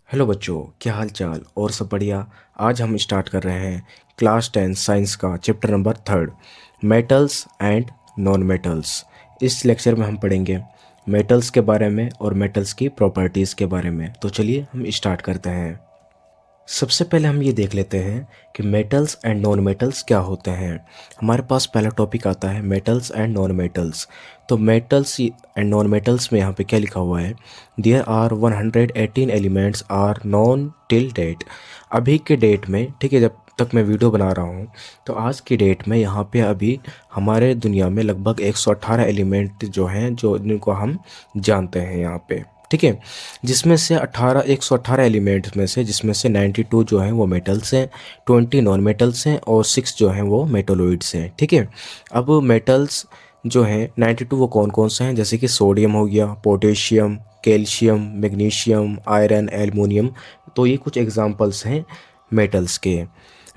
Hello बच्चों, क्या हाल चाल और सब बढ़िया। आज हम स्टार्ट कर रहे हैं क्लास 10 साइंस का chapter number 3, metals and non metals. इस लेक्चर में हम पढ़ेंगे मेटल्स के बारे में और मेटल्स की प्रॉपर्टीज़ के बारे में। तो चलिए हम स्टार्ट करते हैं। सबसे पहले हम ये देख लेते हैं कि मेटल्स एंड नॉन मेटल्स क्या होते हैं। हमारे पास पहला टॉपिक आता है मेटल्स एंड नॉन मेटल्स। तो मेटल्स एंड नॉन मेटल्स में यहाँ पे क्या लिखा हुआ है, there are 118 elements are known till date. अभी के डेट में, ठीक है, जब तक मैं वीडियो बना रहा हूँ तो आज की डेट में यहाँ पे अभी हमारे दुनिया में लगभग 118 एलिमेंट जो हैं, जो जिनको हम जानते हैं यहाँ पे, ठीक है। जिसमें से 118 एलिमेंट्स में से जिसमें से 92 जो हैं वो मेटल्स हैं, 20 नॉन मेटल्स हैं और 6 जो हैं वो मेटलोइड्स हैं, ठीक है। अब मेटल्स जो हैं 92 वो कौन कौन से हैं, जैसे कि सोडियम हो गया, potassium, calcium, magnesium, iron, aluminium. तो ये कुछ एग्जांपल्स हैं मेटल्स के।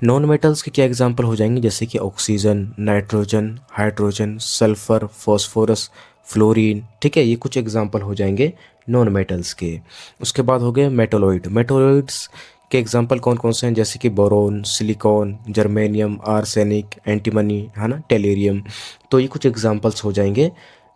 नॉन मेटल्स के क्या एग्जांपल हो जाएंगे, जैसे कि oxygen, nitrogen, hydrogen, sulphur, phosphorus, fluorine, ठीक है। ये कुछ एग्जांपल हो जाएंगे नॉन मेटल्स के। उसके बाद हो गए मेटलोइड। मेटलोइड्स के एग्जांपल कौन कौन से हैं, जैसे कि boron, silicon, germanium, arsenic, antimony, है ना, टेलेरियम। तो ये कुछ एग्जांपल्स हो जाएंगे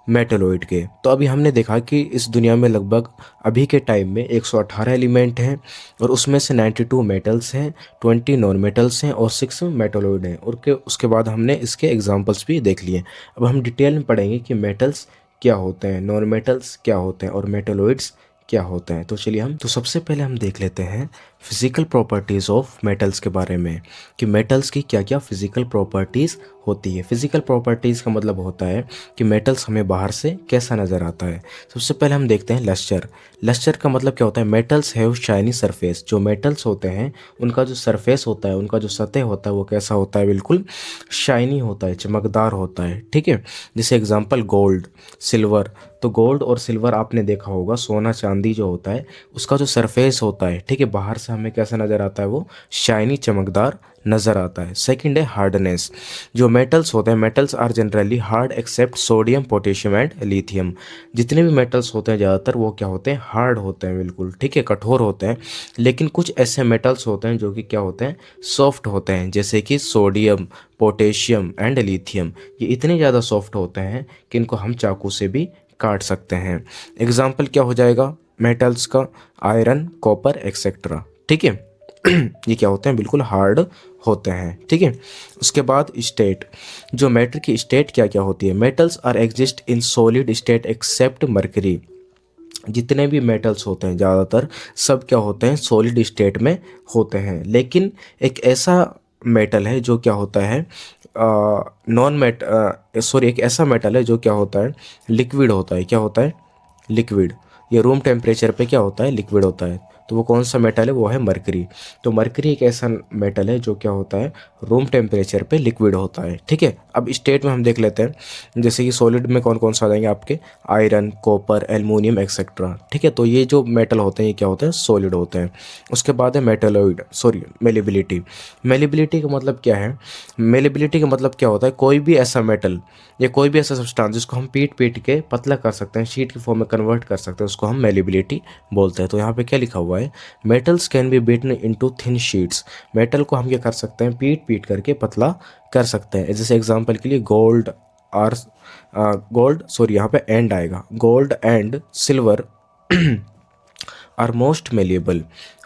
मेटलोइड के। तो अभी हमने देखा कि इस दुनिया में लगभग अभी के टाइम में 118 एलिमेंट हैं और उसमें से 92 मेटल्स हैं, 20 नॉन मेटल्स हैं और 6 मेटलोइड हैं। और उसके बाद हमने इसके एग्जांपल्स भी देख लिए। अब हम डिटेल में पढ़ेंगे कि मेटल्स क्या होते हैं, नॉन मेटल्स क्या होते हैं और मेटलोइड्स क्या होते हैं। तो चलिए हम सबसे पहले हम देख लेते हैं फिजिकल प्रॉपर्टीज़ ऑफ मेटल्स के बारे में, कि मेटल्स की क्या क्या फिजिकल प्रॉपर्टीज़ होती है। फिजिकल प्रॉपर्टीज़ का मतलब होता है कि मेटल्स हमें बाहर से कैसा नज़र आता है। सबसे पहले हम देखते हैं लस्टर। लस्टर का मतलब क्या होता है, मेटल्स हैव शाइनी सरफेस। जो मेटल्स होते हैं उनका जो सरफेस होता है, उनका जो सतह होता है वो कैसा होता है, बिल्कुल शाइनी होता है, चमकदार होता है, ठीक है। जैसे एग्जांपल गोल्ड, सिल्वर। तो गोल्ड और सिल्वर आपने देखा होगा, सोना चांदी जो होता है उसका जो सरफेस होता है, ठीक है, बाहर से हमें कैसा नज़र आता है, वो शाइनी चमकदार नज़र आता है। सेकंड है हार्डनेस। जो मेटल्स होते हैं, metals are generally hard except sodium, potassium and lithium. जितने भी मेटल्स होते हैं ज़्यादातर वो क्या होते हैं, हार्ड होते हैं, बिल्कुल, ठीक है, कठोर होते हैं। लेकिन कुछ ऐसे मेटल्स होते हैं जो कि क्या होते हैं, सॉफ्ट होते हैं, जैसे कि सोडियम, पोटेशियम एंड लिथियम। ये इतने ज़्यादा सॉफ्ट होते हैं कि इनको हम चाकू से भी काट सकते हैं। एग्जाम्पल क्या हो जाएगा मेटल्स का, आयरन, कॉपर एक्सेट्रा, ठीक है। ये क्या होते हैं, बिल्कुल हार्ड होते हैं, ठीक है। उसके बाद स्टेट। जो मैटर की स्टेट क्या क्या होती है, metals are exist in solid state except mercury. जितने भी मेटल्स होते हैं ज़्यादातर सब क्या होते हैं, सॉलिड स्टेट में होते हैं। लेकिन एक ऐसा मेटल है जो क्या होता है, नॉन मेट सॉरी एक ऐसा मेटल है जो क्या होता है, लिक्विड होता है। क्या होता है, लिक्विड। ये रूम टेम्परेचर पे क्या होता है, लिक्विड होता है। तो वो कौन सा मेटल है, वो है मरकरी। तो मरकरी एक ऐसा मेटल है जो क्या होता है, रूम टेम्परेचर पे लिक्विड होता है, ठीक है। अब स्टेट में हम देख लेते हैं, जैसे कि सॉलिड में कौन कौन सा आ जाएंगे आपके, आयरन, कॉपर, एल्युमिनियम एक्सेट्रा, ठीक है। तो ये जो मेटल होते हैं ये क्या होते हैं, सॉलिड होते हैं। उसके बाद है मेटलॉइड, सॉरी मेलेबिलिटी। मेलेबिलिटी का मतलब क्या है, मेलेबिलिटी का मतलब क्या होता है, कोई भी ऐसा मेटल या कोई भी ऐसा सब्सटेंस जिसको हम पीट पीट के पतला कर सकते हैं, शीट की फॉर्म में कन्वर्ट कर सकते हैं, उसको हम मेलेबिलिटी बोलते हैं। तो यहाँ पे क्या लिखा हुआ है, metals can B beaten into thin sheets. Metal को हम क्या कर सकते हैं, पीट पीट करके पतला कर सकते हैं। जैसे एग्जांपल के लिए गोल्ड और गोल्ड, सॉरी यहाँ पे एंड आएगा, gold and silver are most malleable,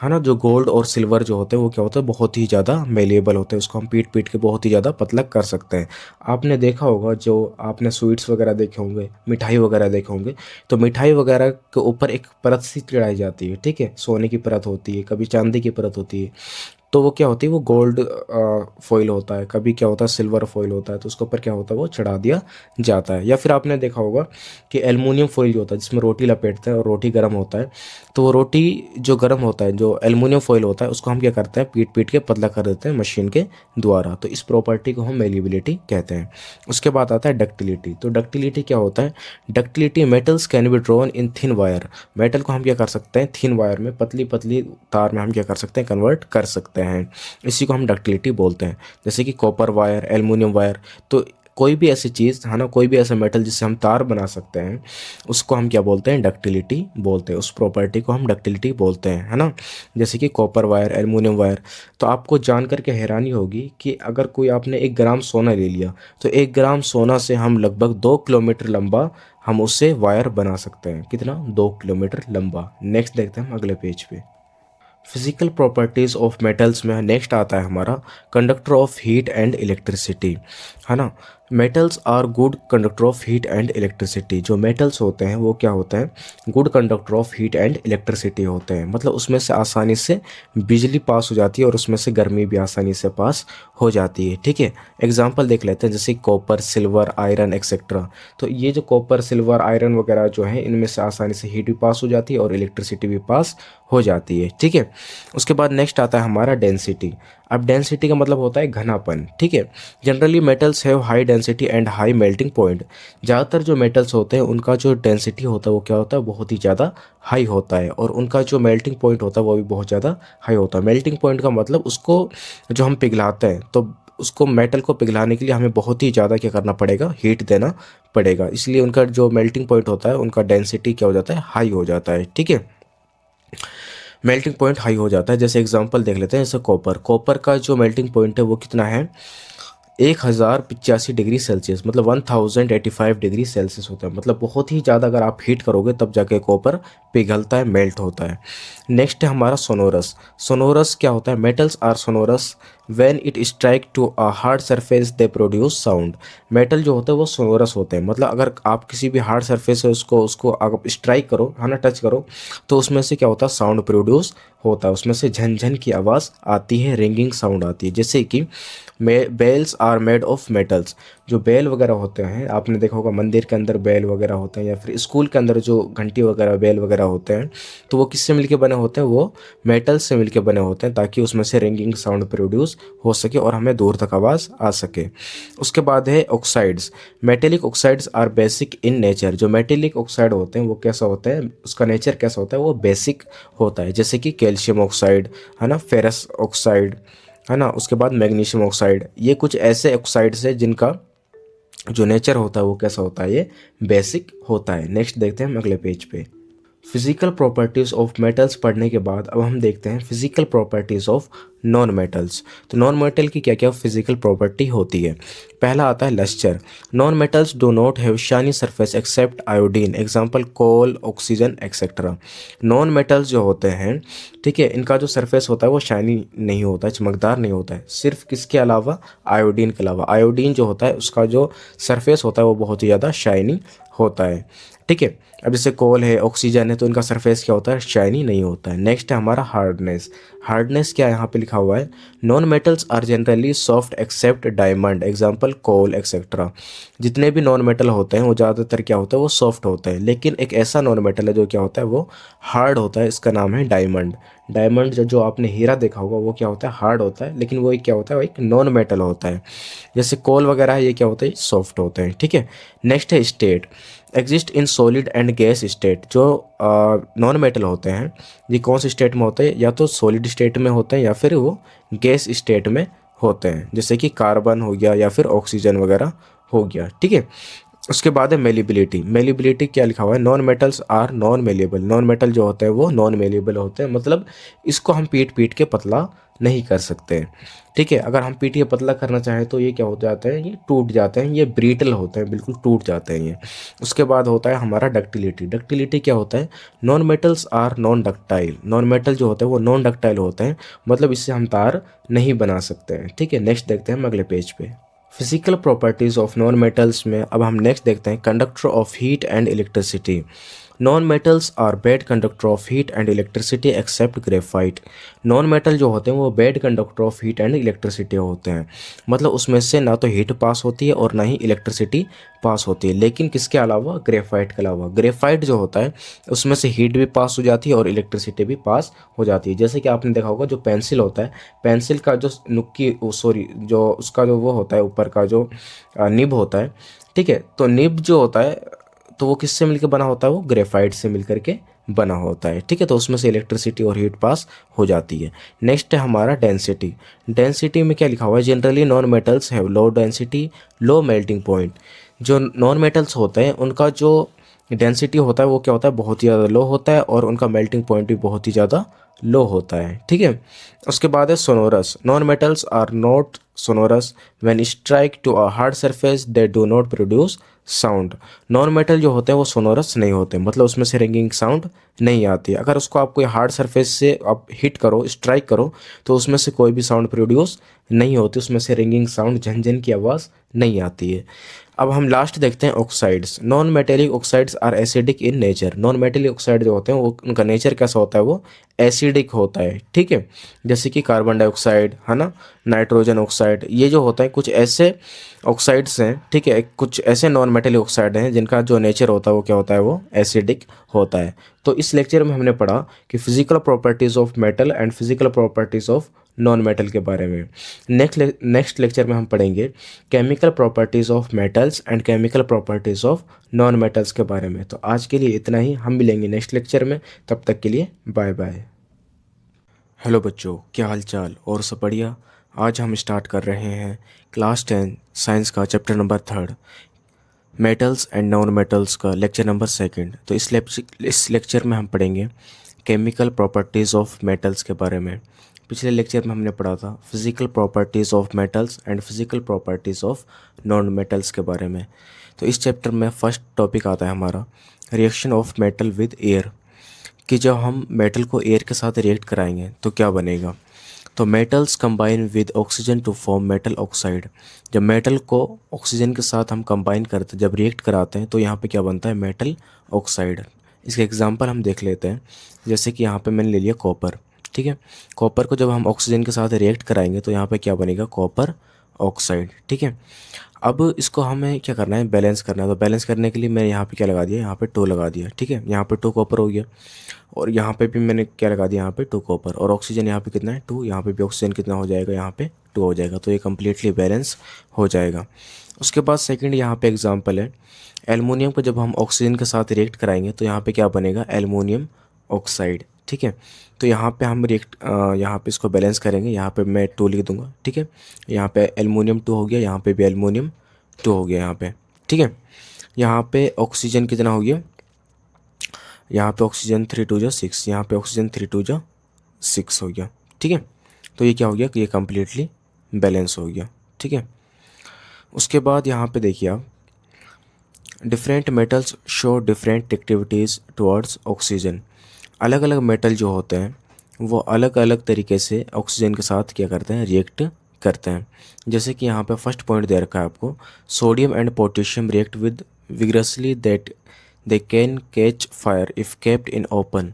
है ना। जो गोल्ड और सिल्वर जो होते हैं वो क्या होता है, बहुत ही ज़्यादा मेलेबल होते हैं, उसको हम पीट पीट के बहुत ही ज़्यादा पतला कर सकते हैं। आपने देखा होगा, जो आपने स्वीट्स वगैरह देखे होंगे, मिठाई वगैरह देखे होंगे, तो मिठाई वगैरह के ऊपर एक परत सी चढ़ाई जाती है, ठीक है, सोने की परत होती है, कभी चांदी की परत होती है। तो वो क्या होती है, वो गोल्ड फॉइल होता है, कभी क्या होता है सिल्वर फॉइल होता है, तो उसके ऊपर क्या होता है, वो चढ़ा दिया जाता है। या फिर आपने देखा होगा कि एल्युमिनियम फॉइल जो होता है जिसमें रोटी लपेटते हैं और रोटी गर्म होता है, तो वो रोटी जो गर्म होता है, जो एल्युमिनियम फॉइल होता है, उसको हम क्या करते हैं, पीट पीट के पतला कर देते हैं मशीन के द्वारा। तो इस प्रॉपर्टी को हम मेलिबिलिटी कहते हैं। उसके बाद आता है डक्टिलिटी। तो डक्टिलिटी क्या होता है, ductility, metals can be drawn in thin wire. Metal को हम क्या कर सकते हैं, थिन वायर में, पतली पतली तार में हम क्या कर सकते हैं, कन्वर्ट कर सकते हैं। इसी को हम डक्टिलिटी बोलते हैं। जैसे कि कॉपर वायर, एल्युमिनियम वायर। तो कोई भी ऐसी चीज़ है ना, कोई भी ऐसा मेटल जिससे हम तार बना सकते हैं, उसको हम क्या बोलते हैं, डक्टिलिटी बोलते हैं। उस प्रॉपर्टी को हम डक्टिलिटी बोलते हैं, है ना। जैसे कि कॉपर वायर, एल्युमिनियम वायर। तो आपको जान करके हैरानी होगी कि अगर कोई आपने 1 ग्राम सोना ले लिया, तो 1 ग्राम सोना से हम लगभग 2 किलोमीटर लंबा हम उससे वायर बना सकते हैं। कितना? 2 किलोमीटर लंबा। नेक्स्ट देखते हैं हम अगले पेज पे। फिजिकल प्रॉपर्टीज़ ऑफ मेटल्स में नेक्स्ट आता है हमारा conductor of heat and electricity, है ना। Metals are good conductor of heat and electricity. जो मेटल्स होते हैं वो क्या होते हैं, good conductor of heat and electricity होते हैं। मतलब उसमें से आसानी से बिजली पास हो जाती है और उसमें से गर्मी भी आसानी से पास हो जाती है, ठीक है। एग्जांपल देख लेते हैं, जैसे कॉपर, सिल्वर, आयरन एक्सेट्रा। तो ये जो कॉपर, सिल्वर, आयरन वगैरह जो है, इनमें से आसानी से हीट भी पास हो जाती है और इलेक्ट्रिसिटी भी पास हो जाती है, ठीक है। उसके बाद नेक्स्ट आता है हमारा डेंसिटी। अब डेंसिटी का मतलब होता है घनापन, ठीक है। Generally metals have high density and high melting point. ज़्यादातर जो मेटल्स होते हैं उनका जो डेंसिटी होता है वो क्या होता है, बहुत ही ज़्यादा हाई होता है, और उनका जो मेल्टिंग पॉइंट होता है वो भी बहुत ज़्यादा हाई होता है। मेल्टिंग पॉइंट का मतलब उसको जो हम पिघलाते हैं, तो उसको मेटल को पिघलाने के लिए हमें बहुत ही ज़्यादा क्या करना पड़ेगा, हीट देना पड़ेगा। इसलिए उनका जो मेल्टिंग पॉइंट होता है, उनका डेंसिटी क्या हो जाता है, हाई हो जाता है, ठीक है। मेल्टिंग पॉइंट हाई हो जाता है। जैसे एग्जांपल देख लेते हैं, जैसे कॉपर। कॉपर का जो मेल्टिंग पॉइंट है वो कितना है, 1085 डिग्री सेल्सियस, मतलब 1085 डिग्री सेल्सियस होता है। मतलब बहुत ही ज़्यादा अगर आप हीट करोगे तब जाके कॉपर पिघलता है, मेल्ट होता है। नेक्स्ट है हमारा सोनोरस। सोनोरस क्या होता है, metals are sonorous when it strike to a hard surface they produce sound. Metal जो होता है वो सोनोरस होते हैं। मतलब अगर आप किसी भी हार्ड सरफेस है उसको उसको आप स्ट्राइक करो, है ना, टच करो, तो उसमें से क्या होता है, साउंड प्रोड्यूस होता है। उसमें से झनझन की आवाज़ आती है, रिंगिंग साउंड आती है। जैसे कि bells are made of metals. जो बेल वगैरह होते हैं, आपने देखा होगा मंदिर के अंदर बेल वगैरह होते हैं, या फिर स्कूल के अंदर जो घंटी वगैरह, बेल वगैरह होते हैं, तो वो किससे मिलके बने होते हैं, वो मेटल से मिलके बने होते हैं, ताकि उसमें से रिंगिंग साउंड प्रोड्यूस हो सके और हमें दूर तक आवाज़ आ सके। उसके बाद है oxides. Metallic oxides are basic in nature. जो मेटेलिक ऑक्साइड होते हैं वो कैसा होता है, उसका नेचर कैसा होता है, वो बेसिक होता है। जैसे कि कैल्शियम ऑक्साइड, है ना, फेरस ऑक्साइड, है ना। उसके बाद मैग्नीशियम ऑक्साइड। ये कुछ ऐसे ऑक्साइड्स हैं जिनका जो नेचर होता है वो कैसा होता है, ये बेसिक होता है। नेक्स्ट देखते हैं हम अगले पेज पे। फिजिकल प्रॉपर्टीज़ ऑफ मेटल्स पढ़ने के बाद अब हम देखते हैं physical properties of non metals. तो नॉन मेटल की क्या क्या फिजिकल प्रॉपर्टी होती है। पहला आता है lustre. Non metals do not have shiny surface except iodine, example coal, oxygen etcetera. Non metals जो होते हैं, ठीक है, इनका जो सरफेस होता है वो शाइनी नहीं होता है, चमकदार नहीं होता है, सिर्फ किसके अलावा, आयोडीन के अलावा। आयोडीन जो होता है उसका जो सरफेस होता है वो बहुत ही ज़्यादा शाइनी होता है, ठीक है। अब जैसे कोल है, ऑक्सीजन है, तो इनका सरफेस क्या होता है, शाइनी नहीं होता है। नेक्स्ट है हमारा हार्डनेस। हार्डनेस क्या यहाँ पे लिखा हुआ है, non metals are generally soft except diamond, example coal etcetera. जितने भी नॉन मेटल होते हैं वो ज़्यादातर क्या होता है, वो सॉफ्ट होता है। लेकिन एक ऐसा नॉन मेटल है जो क्या होता है, वो हार्ड होता है, इसका नाम है डायमंड। डायमंड जो आपने हीरा देखा होगा वो क्या होता है, हार्ड होता है, लेकिन वो एक क्या होता है, वो एक नॉन मेटल होता है। जैसे कोल वगैरह है, ये क्या होता है, सॉफ्ट होते हैं, ठीक है। नेक्स्ट है state. Exist in solid and gas state. जो नॉन मेटल होते हैं ये कौन से स्टेट में होते हैं, या तो सॉलिड स्टेट में होते हैं या फिर वो गैस स्टेट में होते हैं, जैसे कि कार्बन हो गया या फिर ऑक्सीजन वगैरह हो गया, ठीक है। उसके बाद है मेलिबिलिटी। मेलिबिलिटी क्या लिखा हुआ है, non metals are non malleable. Non metal जो होते हैं वो नॉन मेलेबल होते हैं, मतलब इसको हम पीट पीट के पतला नहीं कर सकते, ठीक है। अगर हम पीट के पतला करना चाहें तो ये क्या हो जाता है, ये टूट जाते हैं, ये ब्रीटल होते हैं, बिल्कुल टूट जाते हैं ये। उसके बाद होता है हमारा डक्टिलिटी। डक्टिलिटी क्या होता है, non metals are non ductile. Non metal जो होते हैं वो नॉन डक्टाइल होते हैं, मतलब इससे हम तार नहीं बना सकते हैं, ठीक है। नेक्स्ट देखते हैं हम अगले पेज पे। Physical properties of non metals में अब हम नेक्स्ट देखते हैं conductor of heat and electricity. Non metals are bad conductor of heat and electricity except graphite. Non metal जो होते हैं वो bad conductor of heat and electricity होते हैं, मतलब उसमें से ना तो हीट पास होती है और ना ही इलेक्ट्रिसिटी पास होती है, लेकिन किसके अलावा, ग्रेफाइट के अलावा। ग्रेफाइट जो होता है उसमें से हीट भी पास हो जाती है और इलेक्ट्रिसिटी भी पास हो जाती है। जैसे कि आपने देखा होगा जो पेंसिल होता है, पेंसिल का जो नुक्की, सॉरी, जो उसका जो वो होता है ऊपर का जो निब होता है, ठीक है, तो निब जो होता है तो वो किससे मिलकर बना होता है, वो ग्रेफाइट से मिलकर के बना होता है, ठीक है। तो उसमें से इलेक्ट्रिसिटी और हीट पास हो जाती है। नेक्स्ट है हमारा डेंसिटी। डेंसिटी में क्या लिखा हुआ है, generally non metals have low density low melting point. जो नॉन मेटल्स होते हैं उनका जो डेंसिटी होता है वो क्या होता है, बहुत ही ज़्यादा लो होता है, और उनका मेल्टिंग पॉइंट भी बहुत ही ज़्यादा लो होता है, ठीक है। उसके बाद है sonorous. Non metals are not sonorous when strike to a hard surface they do not produce sound. Non metal जो होते हैं वो सोनोरस नहीं होते, मतलब उसमें से रिंगिंग साउंड नहीं आती। अगर उसको आप कोई हार्ड सरफेस से आप हिट करो, स्ट्राइक करो, तो उसमें से कोई भी साउंड प्रोड्यूस नहीं होती, उसमें से रिंगिंग साउंड, झनझन की आवाज़ नहीं आती है। अब हम लास्ट देखते हैं oxides. Non metallic oxides are acidic in nature. Non metallic oxide जो होते हैं वो उनका नेचर कैसा होता है, वो एसिडिक होता है, ठीक है। जैसे कि कार्बन डाइऑक्साइड है ना, नाइट्रोजन ऑक्साइड, ये जो होता है कुछ ऐसे ऑक्साइड्स हैं, ठीक है, कुछ ऐसे नॉन मेटेलिक ऑक्साइड हैं जिनका जो नेचर होता है वो क्या होता है, वो एसिडिक होता है। तो इस लेक्चर में हमने पढ़ा कि physical properties of metal and physical properties of non metal के बारे में। नेक्स्ट लेक्चर में हम पढ़ेंगे chemical properties of metals and chemical properties of non metals के बारे में। तो आज के लिए इतना ही, हम मिलेंगे नेक्स्ट लेक्चर में, तब तक के लिए बाय बाय। हेलो बच्चों, क्या हाल चाल और सब बढ़िया। आज हम स्टार्ट कर रहे हैं क्लास 10 साइंस का chapter number 3 metals and non metals का लेक्चर नंबर 2। तो इस लेक्चर में हम पढ़ेंगे केमिकल प्रॉपर्टीज़ ऑफ मेटल्स के बारे में। पिछले लेक्चर में हमने पढ़ा था physical properties of metals and physical properties of non metals के बारे में। तो इस चैप्टर में फर्स्ट टॉपिक आता है हमारा reaction of metal with air, कि जब हम मेटल को एयर के साथ रिएक्ट कराएंगे तो क्या बनेगा। तो metals combine with oxygen to form metal oxide. जब मेटल को ऑक्सीजन के साथ हम कंबाइन करते हैं, जब रिएक्ट कराते हैं, तो यहाँ पे क्या बनता है, मेटल ऑक्साइड। इसके एग्जांपल हम देख लेते हैं। जैसे कि यहाँ पे मैंने ले लिया कॉपर, ठीक है। कॉपर को जब हम ऑक्सीजन के साथ रिएक्ट कराएंगे तो यहाँ पे क्या बनेगा, कॉपर ऑक्साइड, ठीक है। अब इसको हमें क्या करना है, बैलेंस करना है। तो बैलेंस करने के लिए मैंने यहाँ पे क्या लगा दिया, यहाँ पे 2 लगा दिया, ठीक है। यहाँ पे 2 कॉपर हो गया, और यहाँ पे भी मैंने क्या लगा दिया, यहाँ पे 2 कॉपर, और ऑक्सीजन यहाँ पे कितना है, 2। यहाँ पे भी ऑक्सीजन कितना हो जाएगा, यहाँ पे 2 हो जाएगा। तो ये कम्प्लीटली बैलेंस हो जाएगा। उसके बाद सेकंड यहाँ पे एग्जांपल है एल्युमिनियम को जब हम ऑक्सीजन के साथ रिएक्ट कराएंगे तो यहाँ पे क्या बनेगा, एल्युमिनियम ऑक्साइड, ठीक है। तो यहाँ पे हम यहाँ पे इसको बैलेंस करेंगे। यहाँ पे मैं 2 लिख दूंगा, ठीक है। यहाँ पे एल्युमिनियम 2 हो गया, यहाँ पे भी एल्युमिनियम 2 हो गया यहाँ पे, ठीक है। यहाँ पे ऑक्सीजन कितना हो गया, यहाँ पे ऑक्सीजन 3 2 जो 6, यहाँ पे ऑक्सीजन 3 2 जो 6 हो गया, ठीक है। तो ये क्या हो गया कि ये कम्प्लीटली बैलेंस हो गया, ठीक है। उसके बाद यहाँ पे देखिए आप, different metals show different activities towards oxygen. अलग अलग मेटल जो होते हैं वो अलग अलग तरीके से ऑक्सीजन के साथ क्या करते हैं, रिएक्ट करते हैं। जैसे कि यहाँ पे फर्स्ट पॉइंट दे रखा है आपको, sodium and potassium react with vigorously that they can catch fire if kept in open,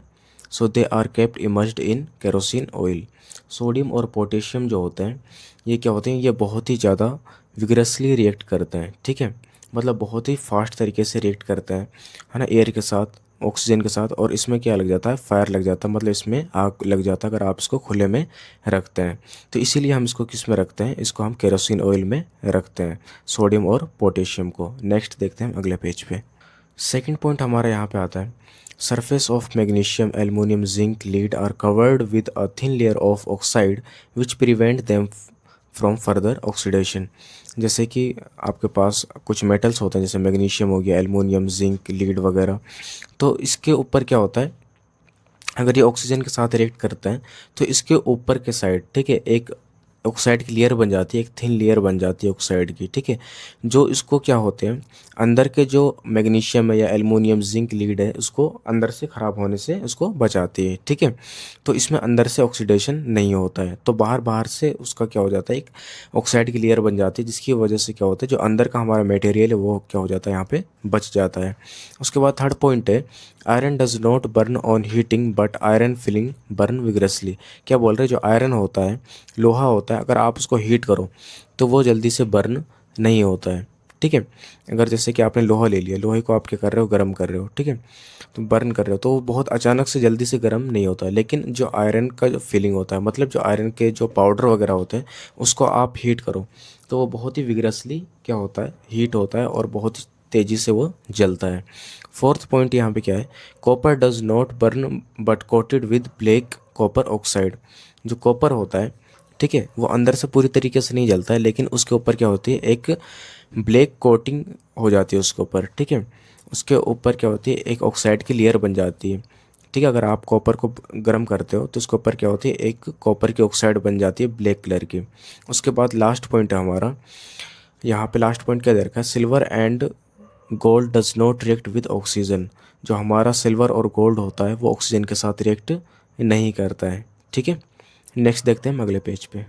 so they are kept immersed in kerosene oil. Sodium और पोटेशियम जो होते हैं ये क्या होते हैं, ये बहुत ही ज़्यादा विग्रसली रिएक्ट करते हैं, ठीक है। मतलब बहुत ही फास्ट तरीके से रिएक्ट करते हैं, है ना, एयर के साथ, ऑक्सीजन के साथ। और इसमें क्या लग जाता है, फायर लग जाता है, मतलब इसमें आग लग जाता है अगर आप इसको खुले में रखते हैं। तो इसीलिए हम इसको किस में रखते हैं, इसको हम केरोसिन ऑयल में रखते हैं, सोडियम और पोटेशियम को। नेक्स्ट देखते हैं अगले पेज पे। सेकंड पॉइंट हमारा यहाँ पे आता है surface of magnesium aluminium zinc lead are covered with a thin layer of oxide which prevent them from further oxidation. जैसे कि आपके पास कुछ मेटल्स होते हैं, जैसे मैग्नीशियम हो गया, एल्युमिनियम, जिंक, लीड वगैरह। तो इसके ऊपर क्या होता है, अगर ये ऑक्सीजन के साथ रिएक्ट करता है तो इसके ऊपर के साइड, ठीक है, एक ऑक्साइड की लेयर बन जाती है, एक थिन लेयर बन जाती है ऑक्साइड की, ठीक है। जो इसको क्या होते हैं, अंदर के जो मैग्नीशियम है या एल्युमिनियम, जिंक, लीड है, उसको अंदर से ख़राब होने से उसको बचाती है, ठीक है। तो इसमें अंदर से ऑक्सीडेशन नहीं होता है, तो बाहर बाहर से उसका क्या हो जाता है, एक ऑक्साइड की लेयर बन जाती है, जिसकी वजह से क्या होता है, जो अंदर का हमारा मटेरियल है वो क्या हो जाता है, यहाँ पे बच जाता है। उसके बाद थर्ड पॉइंट है iron does not burn on heating but iron filling burn vigorously. क्या बोल रहे हैं, जो आयरन होता है, लोहा होता है, अगर आप उसको हीट करो तो वो जल्दी से बर्न नहीं होता है, ठीक है। अगर जैसे कि आपने लोहा ले लिया, लोहे को आप क्या कर रहे हो, गर्म कर रहे हो, ठीक है, तो बर्न कर रहे हो, तो वो बहुत अचानक से जल्दी से गर्म नहीं होता है। लेकिन जो आयरन का जो फीलिंग होता है, मतलब जो आयरन के जो पाउडर वगैरह होते हैं, उसको आप हीट करो तो वो बहुत ही विग्रसली क्या होता है, हीट होता है, और बहुत ही तेज़ी से वो जलता है। फोर्थ पॉइंट यहाँ पे क्या है, copper does not burn but coated with black copper oxide. जो कॉपर होता है, ठीक है, वो अंदर से पूरी तरीके से नहीं जलता है, लेकिन उसके ऊपर क्या होती है, एक ब्लैक कोटिंग हो जाती है उसके ऊपर, ठीक है। उसके ऊपर क्या होती है, एक ऑक्साइड की लेयर बन जाती है, ठीक है। अगर आप कॉपर को गर्म करते हो तो उसके ऊपर क्या होती है, एक कॉपर की ऑक्साइड बन जाती है ब्लैक कलर की। उसके बाद लास्ट पॉइंट है हमारा, यहाँ पे लास्ट पॉइंट क्या दे रखा है, silver and gold does not react with oxygen. जो हमारा सिल्वर और गोल्ड होता है वो ऑक्सीजन के साथ रिएक्ट नहीं करता है, ठीक है। नेक्स्ट देखते हैं हम अगले पेज पे।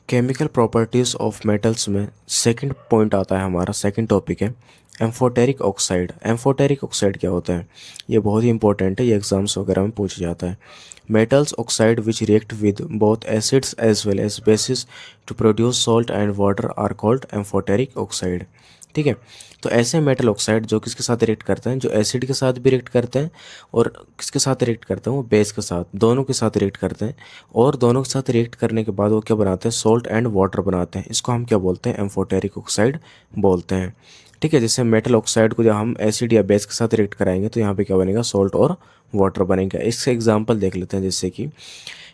केमिकल प्रॉपर्टीज़ ऑफ मेटल्स में सेकंड पॉइंट आता है हमारा, सेकंड टॉपिक है एम्फोटेरिक ऑक्साइड। एम्फोटेरिक ऑक्साइड क्या होता है, ये बहुत ही इंपॉर्टेंट है, ये एग्जाम्स वगैरह में पूछा जाता है। Metals oxide which react with both acids as well as bases to produce salt and water are called amphoteric oxide, ठीक है। तो ऐसे मेटल ऑक्साइड जो किसके साथ रिएक्ट करते हैं, जो एसिड के साथ भी रिएक्ट करते हैं और किसके साथ रिएक्ट करते हैं, वो बेस के साथ, दोनों के साथ रिएक्ट करते हैं। और दोनों के साथ रिएक्ट करने के बाद वो क्या बनाते हैं, सॉल्ट एंड वाटर बनाते हैं। इसको हम क्या बोलते हैं, एम्फोटेरिक ऑक्साइड बोलते हैं, ठीक है। जैसे मेटल ऑक्साइड को जब हम एसिड या बेस के साथ रिएक्ट कराएंगे तो यहाँ पे क्या बनेगा, सॉल्ट और वाटर बनेगा। इसका एग्जाम्पल देख लेते हैं, जैसे कि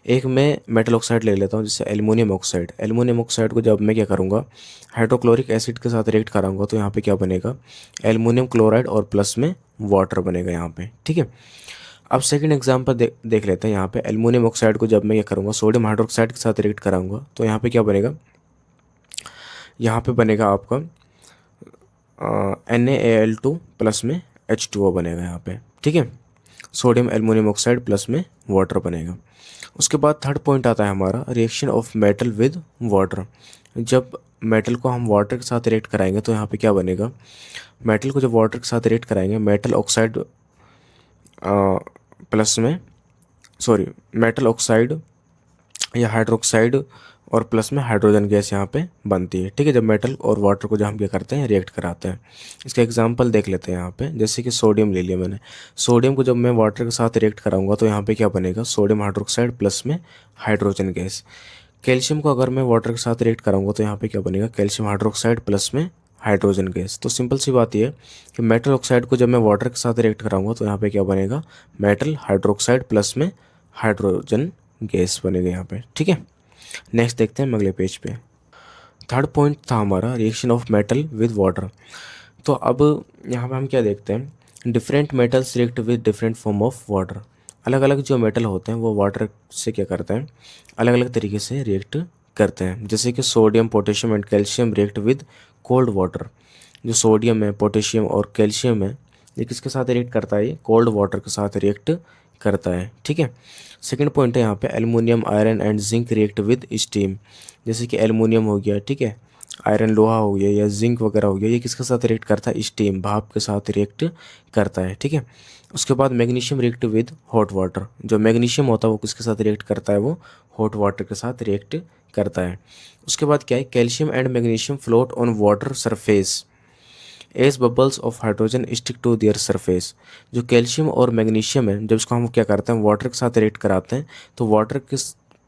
एक मैं मेटल ऑक्साइड ले लेता हूँ, जैसे एल्युमिनियम ऑक्साइड। एल्युमिनियम ऑक्साइड को जब मैं क्या करूँगा, हाइड्रोक्लोरिक एसिड के साथ रिएक्ट कराऊंगा तो यहाँ पे क्या बनेगा, एल्युमिनियम क्लोराइड और प्लस में वाटर बनेगा यहाँ पे, ठीक है। अब सेकंड एग्जांपल देख लेते हैं। यहाँ पे एल्युमिनियम ऑक्साइड को जब मैं क्या करूँगा, सोडियम हाइड्रोक्साइड के साथ रिएक्ट कराऊंगा तो यहाँ पे क्या बनेगा, यहाँ पे बनेगा आपका NaAl2 प्लस में H2O बनेगा यहाँ पे, ठीक है। सोडियम एल्युमिनियम ऑक्साइड प्लस में वाटर बनेगा। उसके बाद थर्ड पॉइंट आता है हमारा reaction of metal with water. जब मेटल को हम वाटर के साथ रिएक्ट कराएंगे तो यहाँ पे क्या बनेगा, मेटल को जब वाटर के साथ रिएक्ट कराएंगे, मेटल ऑक्साइड प्लस में, सॉरी, मेटल ऑक्साइड या हाइड्रोक्साइड और प्लस में हाइड्रोजन गैस यहाँ पे बनती है, ठीक है। जब मेटल और वाटर को जब हम क्या करते हैं, रिएक्ट कराते हैं। इसका एग्जांपल देख लेते हैं यहाँ पे, जैसे कि सोडियम ले लिया मैंने। सोडियम को जब मैं वाटर के साथ रिएक्ट कराऊंगा तो यहाँ पे क्या बनेगा, सोडियम हाइड्रोक्साइड प्लस में हाइड्रोजन गैस। कैल्शियम को अगर मैं वाटर के साथ रिएक्ट कराऊंगा तो यहाँ पे क्या बनेगा, कैल्शियम हाइड्रोक्साइड प्लस में हाइड्रोजन गैस। तो सिंपल सी बात यह है कि मेटल ऑक्साइड को जब मैं वाटर के साथ रिएक्ट कराऊंगा तो यहाँ पे क्या बनेगा, मेटल हाइड्रोक्साइड प्लस में हाइड्रोजन गैस बनेगा यहाँ पे, ठीक है। नेक्स्ट देखते हैं हम अगले पेज पे। थर्ड पॉइंट था हमारा reaction of metal with water. तो अब यहाँ पे हम क्या देखते हैं, different metals react with different form of water. अलग अलग जो मेटल होते हैं वो वाटर से क्या करते हैं, अलग अलग तरीके से रिएक्ट करते हैं। जैसे कि sodium, potassium and calcium react with cold water. जो सोडियम है, पोटेशियम और कैल्शियम है, ये किसके साथ रिएक्ट करता है, ये कोल्ड वाटर के साथ रिएक्ट करता है, ठीक है। सेकंड पॉइंट है यहाँ पे aluminium, iron and zinc react with steam. जैसे कि एल्युमिनियम हो गया, ठीक है, आयरन लोहा हो गया या जिंक वगैरह हो गया, ये किसके साथ रिएक्ट करता है, स्टीम, भाप के साथ रिएक्ट करता है, ठीक है। उसके बाद magnesium react with hot water. जो मैग्नीशियम होता है वो किसके साथ रिएक्ट करता है, वो हॉट वाटर के साथ रिएक्ट करता है। उसके बाद क्या है, calcium and magnesium float on water surface as bubbles of hydrogen stick to their surface. जो कैल्शियम और मैग्नीशियम है, जब इसको हम क्या करते हैं, वाटर के साथ रिएक्ट कराते हैं तो वाटर के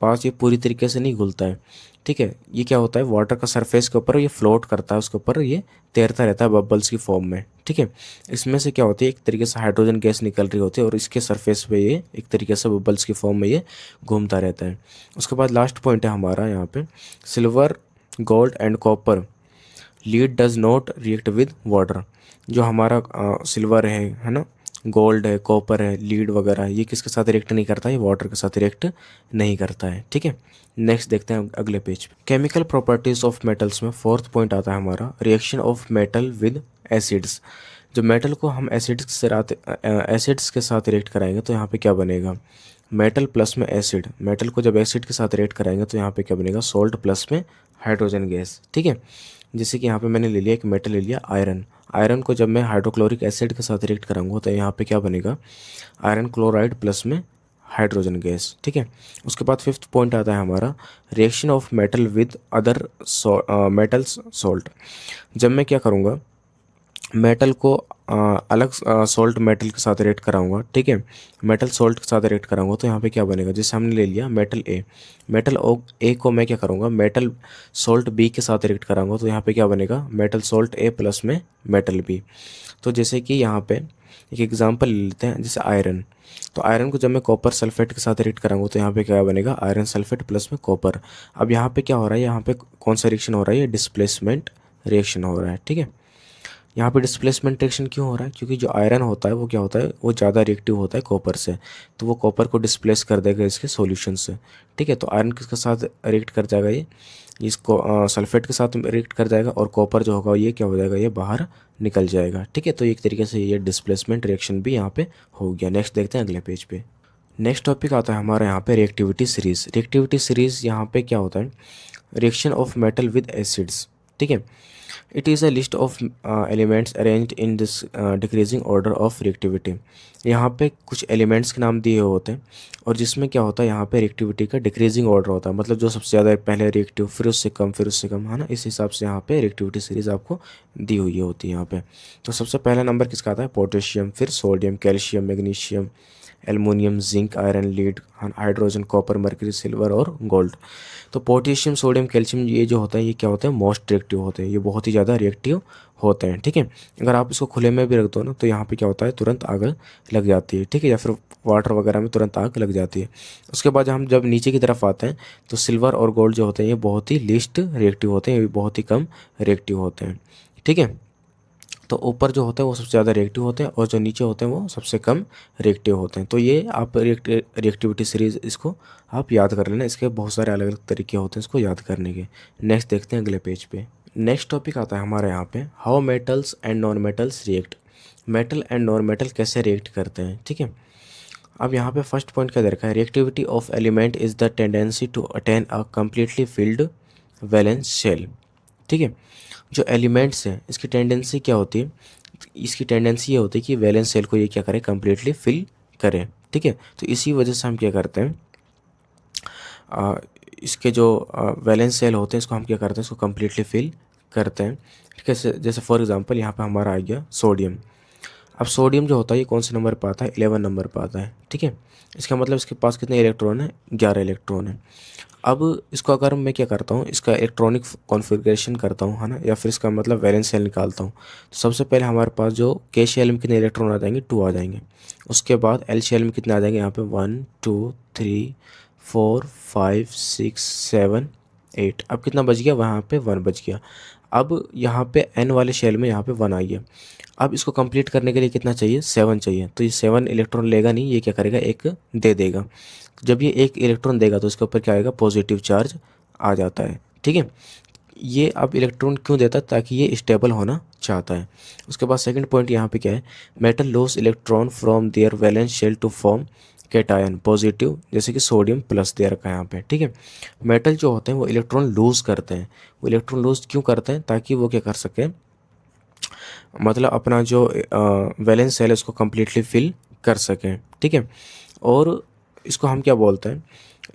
पास ये पूरी तरीके से नहीं घुलता है, ठीक है। ये क्या होता है, वाटर का सरफेस के ऊपर ये फ्लोट करता है, उसके ऊपर ये तैरता रहता है बबल्स की फॉर्म में, ठीक है। इसमें से क्या होती है, एक तरीके से हाइड्रोजन गैस निकल रही होती है और इसके सरफेस पे ये एक तरीके से बबल्स की फॉर्म में ये घूमता रहता है। उसके बाद लास्ट पॉइंट है हमारा यहाँ पे silver, gold and copper lead does not react with water. जो हमारा सिल्वर है ना, गोल्ड है, कॉपर है, लीड वगैरह, ये किसके साथ रिएक्ट नहीं करता है, ये वाटर के साथ रिएक्ट नहीं करता है, ठीक है। नेक्स्ट देखते हैं अगले पेज पे। केमिकल प्रॉपर्टीज ऑफ मेटल्स में फोर्थ पॉइंट आता है हमारा reaction of metal with acids. जो मेटल को हम एसिड्स के साथ रिएक्ट कराएंगे तो यहाँ पे क्या बनेगा, मेटल प्लस में एसिड। मेटल को जब एसिड के साथ रिएक्ट कराएंगे तो यहाँ पे क्या बनेगा, सोल्ट प्लस में हाइड्रोजन गैस, ठीक है। जैसे कि यहाँ पे मैंने ले लिया, एक मेटल ले लिया आयरन। आयरन को जब मैं हाइड्रोक्लोरिक एसिड के साथ रिएक्ट कराऊंगा तो यहाँ पे क्या बनेगा, आयरन क्लोराइड प्लस में हाइड्रोजन गैस, ठीक है। उसके बाद फिफ्थ पॉइंट आता है हमारा reaction of metal with other metals salt. जब मैं क्या करूँगा, मेटल को अलग सॉल्ट मेटल के साथ रिएक्ट कराऊंगा, ठीक है, मेटल सॉल्ट के साथ रिएक्ट कराऊंगा तो यहाँ पे क्या बनेगा, जैसे हमने ले लिया मेटल ए, मेटल ए को मैं क्या करूँगा, मेटल सॉल्ट बी के साथ रिएक्ट कराऊंगा तो यहाँ पे क्या बनेगा, मेटल सॉल्ट ए प्लस में मेटल बी। तो जैसे कि यहाँ पे एक एग्जांपल ले लेते हैं, जैसे आयरन, तो आयरन को जब मैं कॉपर सल्फेट के साथ रिएक्ट कराऊंगा तो यहाँ पे क्या बनेगा, आयरन सल्फेट प्लस में कॉपर। अब यहाँ पे क्या हो रहा है, यहाँ पे कौन सा रिएक्शन हो रहा है, ये डिस्प्लेसमेंट रिएक्शन हो रहा है, ठीक है। यहाँ पे डिस्प्लेसमेंट रिएक्शन क्यों हो रहा है, क्योंकि जो आयरन होता है वो क्या होता है, वो ज़्यादा रिएक्टिव होता है कॉपर से, तो वो कॉपर को डिस्प्लेस कर देगा इसके सॉल्यूशन से, ठीक है। तो आयरन किसके साथ रिएक्ट कर जाएगा, ये इसको सल्फेट के साथ रिएक्ट कर जाएगा और कॉपर जो होगा ये क्या हो जाएगा, ये बाहर निकल जाएगा, ठीक है। तो एक तरीके से ये डिस्प्लेसमेंट रिएक्शन भी यहाँ पे हो गया। नेक्स्ट देखते हैं अगले पेज पे। नेक्स्ट टॉपिक आता है हमारा यहाँ पे रिएक्टिविटी सीरीज। रिएक्टिविटी सीरीज यहाँ पे क्या होता है, reaction of metal with acids, ठीक है। It is a list of elements arranged in this decreasing order of reactivity. यहाँ पे कुछ एलिमेंट्स के नाम दिए होते हैं और जिसमें क्या होता है, यहाँ पे रिएक्टिविटी का डिक्रीजिंग ऑर्डर होता है, मतलब जो सबसे ज़्यादा पहले रिएक्टिव, फिर उससे कम, फिर उससे कम, है ना। इस हिसाब से यहाँ पे रिएक्टिविटी सीरीज आपको दी हुई होती है यहाँ पे। तो सबसे पहला नंबर किसका आता है, पोटेशियम, फिर sodium, calcium, magnesium, aluminium, zinc, iron, lead, hydrogen, copper, mercury, silver और गोल्ड। तो पोटेशियम, सोडियम, कैल्शियम ये जो होता है ये क्या होते हैं, मोस्ट रिएक्टिव होते हैं, ये बहुत ही ज़्यादा रिएक्टिव होते हैं, ठीक है। अगर आप इसको खुले में भी रख दो ना तो यहाँ पे क्या होता है, तुरंत आग लग जाती है, ठीक है, या फिर वाटर वगैरह में तुरंत आग लग जाती है। उसके बाद हम जब नीचे की तरफ आते हैं तो सिल्वर और गोल्ड जो होते हैं ये बहुत ही लीस्ट रिएक्टिव होते हैं, ये बहुत ही कम रिएक्टिव होते हैं, ठीक है। तो ऊपर जो होते हैं वो सबसे ज़्यादा रिएक्टिव होते हैं और जो नीचे होते हैं वो सबसे कम रिएक्टिव होते हैं। तो ये आप रिएक्टिविटी सीरीज इसको आप याद कर लेना, इसके बहुत सारे अलग अलग तरीके होते हैं इसको याद करने के। नेक्स्ट देखते हैं अगले पेज पे। नेक्स्ट टॉपिक आता है हमारे यहाँ पे, how metals and non metals react. Metal and non metal कैसे रिएक्ट करते हैं, ठीक है। अब यहाँ पे फर्स्ट पॉइंट क्या दे रखा है, reactivity of element is the tendency to attain a completely filled valence shell, ठीक है। जो एलिमेंट्स हैं इसकी टेंडेंसी क्या होती है, इसकी टेंडेंसी ये होती है कि वैलेंस सेल को ये क्या करे, कम्प्लीटली फिल करें, ठीक है। तो इसी वजह से हम क्या करते हैं, आ, इसके जो वैलेंस सेल होते हैं इसको हम क्या करते हैं, इसको कम्प्लीटली फिल करते हैं, ठीक है। जैसे फॉर एग्जांपल यहाँ पे हमारा आ गया सोडियम। अब सोडियम जो होता है ये कौन से नंबर पर आता है, 11 नंबर पर आता है, ठीक है। इसका मतलब इसके पास कितने इलेक्ट्रॉन है, 11 इलेक्ट्रॉन है। अब इसको अगर मैं क्या करता हूँ, इसका इलेक्ट्रॉनिक कॉन्फ़िगरेशन करता हूँ, है ना, या फिर इसका मतलब वैलेंस सेल निकालता हूँ, तो सबसे पहले हमारे पास जो के शेल में कितने इलेक्ट्रॉन आ जाएंगे, 2 आ जाएंगे। उसके बाद एल शेल में कितने आ जाएंगे, यहाँ पे 1 2 3 4 5 6 7 8। अब कितना बच गया, वहाँ पे 1 बच गया। अब यहाँ पे एन वाले शेल में यहाँ पे 1 आ गया। अब इसको कंप्लीट करने के लिए कितना चाहिए, 7 चाहिए। तो ये 7 इलेक्ट्रॉन लेगा नहीं, ये क्या करेगा, एक दे देगा। जब ये एक इलेक्ट्रॉन देगा तो इसके ऊपर क्या आएगा, पॉजिटिव चार्ज आ जाता है, ठीक है। ये अब इलेक्ट्रॉन क्यों देता है, ताकि ये स्टेबल होना चाहता है। उसके बाद सेकंड पॉइंट यहाँ पे क्या है, metal loss electron from their valence shell to form cation positive, जैसे कि सोडियम प्लस दे रखा है यहाँ पे, ठीक है। मेटल जो होते हैं वो इलेक्ट्रॉन लूज करते हैं। वो इलेक्ट्रॉन लूज क्यों करते हैं, ताकि वो क्या कर सके, मतलब अपना जो वैलेंस सेल है उसको कम्प्लीटली फिल कर सकें, ठीक है। और इसको हम क्या बोलते हैं,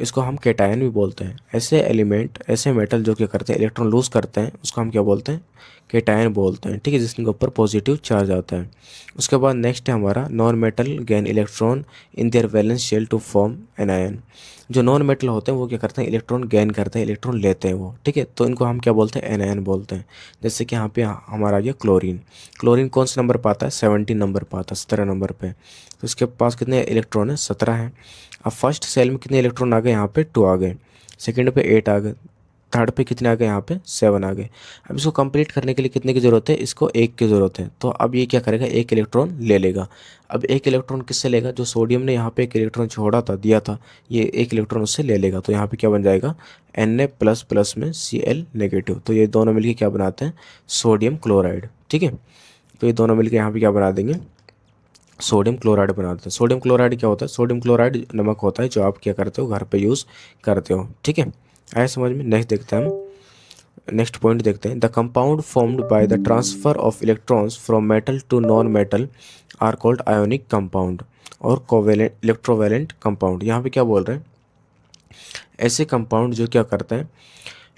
इसको हम कैटायन भी बोलते हैं। ऐसे एलिमेंट, ऐसे मेटल जो क्या करते हैं, इलेक्ट्रॉन लूज करते हैं, उसको हम क्या बोलते हैं, कैटायन बोलते हैं, ठीक है, जिसके ऊपर पॉजिटिव चार्ज आता है। उसके बाद नेक्स्ट है हमारा non metal gain electron in their valence shell to form anion. जो नॉन मेटल होते हैं वो क्या करते हैं, इलेक्ट्रॉन गेन करते हैं, इलेक्ट्रॉन लेते हैं वो, ठीक है। तो इनको हम क्या बोलते हैं, एनायन बोलते हैं। जैसे कि यहाँ पे हमारा आ गया क्लोरीन। क्लोरीन कौन से नंबर पर आता है, 17 नंबर पर आता है, 17 नंबर पे। तो इसके पास कितने इलेक्ट्रॉन है, 17 है। अब फर्स्ट सेल में कितने इलेक्ट्रॉन आ गए, यहाँ पे 2 आ गए। सेकेंड पे 8 आ गए। थर्ड पे कितने आ गए, यहाँ पे 7 आ गए। अब इसको कंप्लीट करने के लिए कितने की ज़रूरत है, इसको 1 की ज़रूरत है। तो अब ये क्या करेगा, 1 इलेक्ट्रॉन ले लेगा। अब 1 इलेक्ट्रॉन किससे लेगा, जो सोडियम ने यहाँ पे 1 इलेक्ट्रॉन छोड़ा था, दिया था, ये 1 इलेक्ट्रॉन उससे ले लेगा। तो यहाँ पे क्या बन जाएगा, Na प्लस प्लस में Cl नेगेटिव। तो ये दोनों मिलके क्या बनाते हैं, सोडियम क्लोराइड, ठीक है। तो ये दोनों मिलके यहाँ पे क्या बना देंगे, सोडियम क्लोराइड बना देते हैं। सोडियम क्लोराइड क्या होता है, सोडियम क्लोराइड नमक होता है जो आप क्या करते हो, घर पे यूज़ करते हो, ठीक है। आया समझ में। नेक्स्ट देखते हैं हम, नेक्स्ट पॉइंट देखते हैं, the compound formed by the transfer of electrons from metal to non metal are called ionic compound और कोवेलेंट इलेक्ट्रोवेलेंट कंपाउंड। यहाँ पे क्या बोल रहे हैं, ऐसे कंपाउंड जो क्या करते हैं,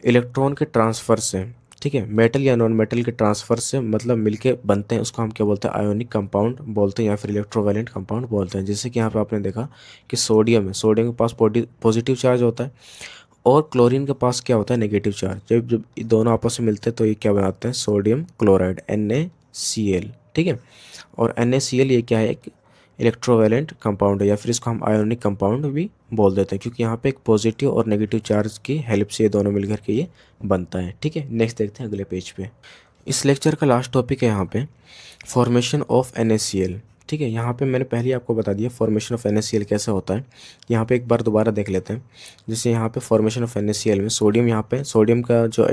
इलेक्ट्रॉन के ट्रांसफ़र से ठीक है। मेटल या नॉन मेटल के ट्रांसफर से मतलब मिलके बनते हैं, उसको हम क्या बोलते हैं, आयोनिक कंपाउंड बोलते हैं या फिर इलेक्ट्रोवैलेंट कंपाउंड बोलते हैं। जैसे कि यहाँ पे आपने देखा कि सोडियम है, सोडियम के पास पॉजिटिव चार्ज होता है और क्लोरीन के पास क्या होता है, नेगेटिव चार्ज। जब जब ये दोनों आपस में मिलते हैं तो ये क्या बनाते हैं, सोडियम क्लोराइड NaCl। ठीक है। और NaCl ये क्या है, एक इलेक्ट्रोवैलेंट कंपाउंड है या फिर इसको हम आयोनिक कंपाउंड भी बोल देते हैं, क्योंकि यहाँ पे एक पॉजिटिव और नेगेटिव चार्ज की हेल्प से ये दोनों मिलकर के ये बनता है। ठीक है। नेक्स्ट देखते हैं अगले पेज पे। इस लेक्चर का लास्ट टॉपिक है यहाँ पे फॉर्मेशन ऑफ NaCl। ठीक है। यहाँ पे मैंने पहले ही आपको बता दिया फॉर्मेशन ऑफ NaCl कैसे होता है। यहाँ पे एक बार दोबारा देख लेते हैं। जैसे यहाँ पे फॉर्मेशन ऑफ NaCl में सोडियम, यहाँ पे सोडियम का जो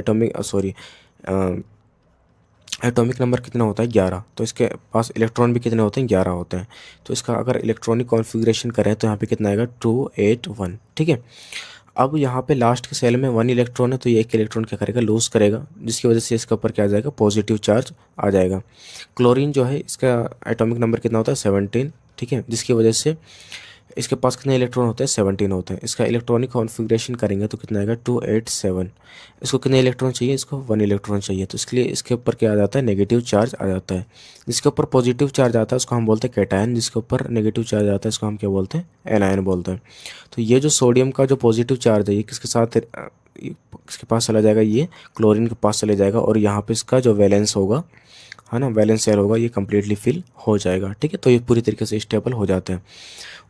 एटॉमिक नंबर कितना होता है, 11। तो इसके पास इलेक्ट्रॉन भी कितने होते हैं, 11 होते हैं। तो इसका अगर इलेक्ट्रॉनिक कॉन्फ़िगरेशन करें तो यहाँ पे कितना आएगा, 281। ठीक है। अब यहाँ पे लास्ट के सेल में 1 इलेक्ट्रॉन है, तो ये एक इलेक्ट्रॉन क्या करेगा, लूज़ करेगा, जिसकी वजह से इसके ऊपर क्या आ जाएगा, पॉजिटिव चार्ज आ जाएगा। क्लोरीन जो है इसका एटॉमिक नंबर कितना होता है, 17। ठीक है। जिसकी वजह से इसके पास कितने इलेक्ट्रॉन होते हैं, 17 होते हैं। इसका इलेक्ट्रॉनिक कॉन्फ़िगरेशन करेंगे तो कितना आएगा, 287। इसको कितने इलेक्ट्रॉन चाहिए, इसको 1 इलेक्ट्रॉन चाहिए, तो इसके लिए इसके ऊपर क्या आ जाता है, नेगेटिव चार्ज आ जाता है। जिसके ऊपर पॉजिटिव चार्ज आता है उसको हम बोलते हैं कैटायन, जिसके ऊपर नेगेटिव चार्ज आता है इसको हम क्या बोलते हैं, एनायन बोलते हैं। तो ये जो सोडियम का जो पॉजिटिव चार्ज है ये किसके साथ, किसके पास चला जाएगा, ये क्लोरीन के पास चले जाएगा, और यहाँ पे इसका जो वैलेंस होगा, है ना, वैलेंस शेल होगा, ये कम्प्लीटली फिल हो जाएगा। ठीक है। तो ये पूरी तरीके से स्टेबल हो जाते हैं।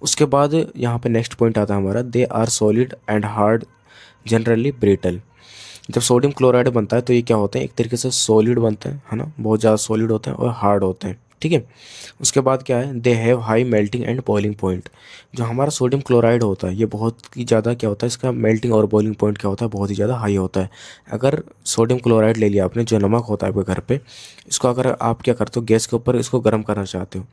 उसके बाद यहाँ पे नेक्स्ट पॉइंट आता है हमारा, they are solid and hard generally brittle. जब सोडियम क्लोराइड बनता है तो ये क्या होते हैं, एक तरीके से सॉलिड बनते हैं, है ना, बहुत ज़्यादा सॉलिड होते हैं और हार्ड होते हैं। ठीक है। उसके बाद क्या है, they have high melting and boiling point. जो हमारा सोडियम क्लोराइड होता है ये बहुत ही ज़्यादा क्या होता है, इसका मेल्टिंग और बॉइलिंग पॉइंट क्या होता है, बहुत ही ज़्यादा हाई होता है। अगर सोडियम क्लोराइड ले लिया आपने, जो नमक होता है आपके घर पे, इसको अगर आप क्या करते हो, गैस के ऊपर इसको गर्म करना चाहते हो,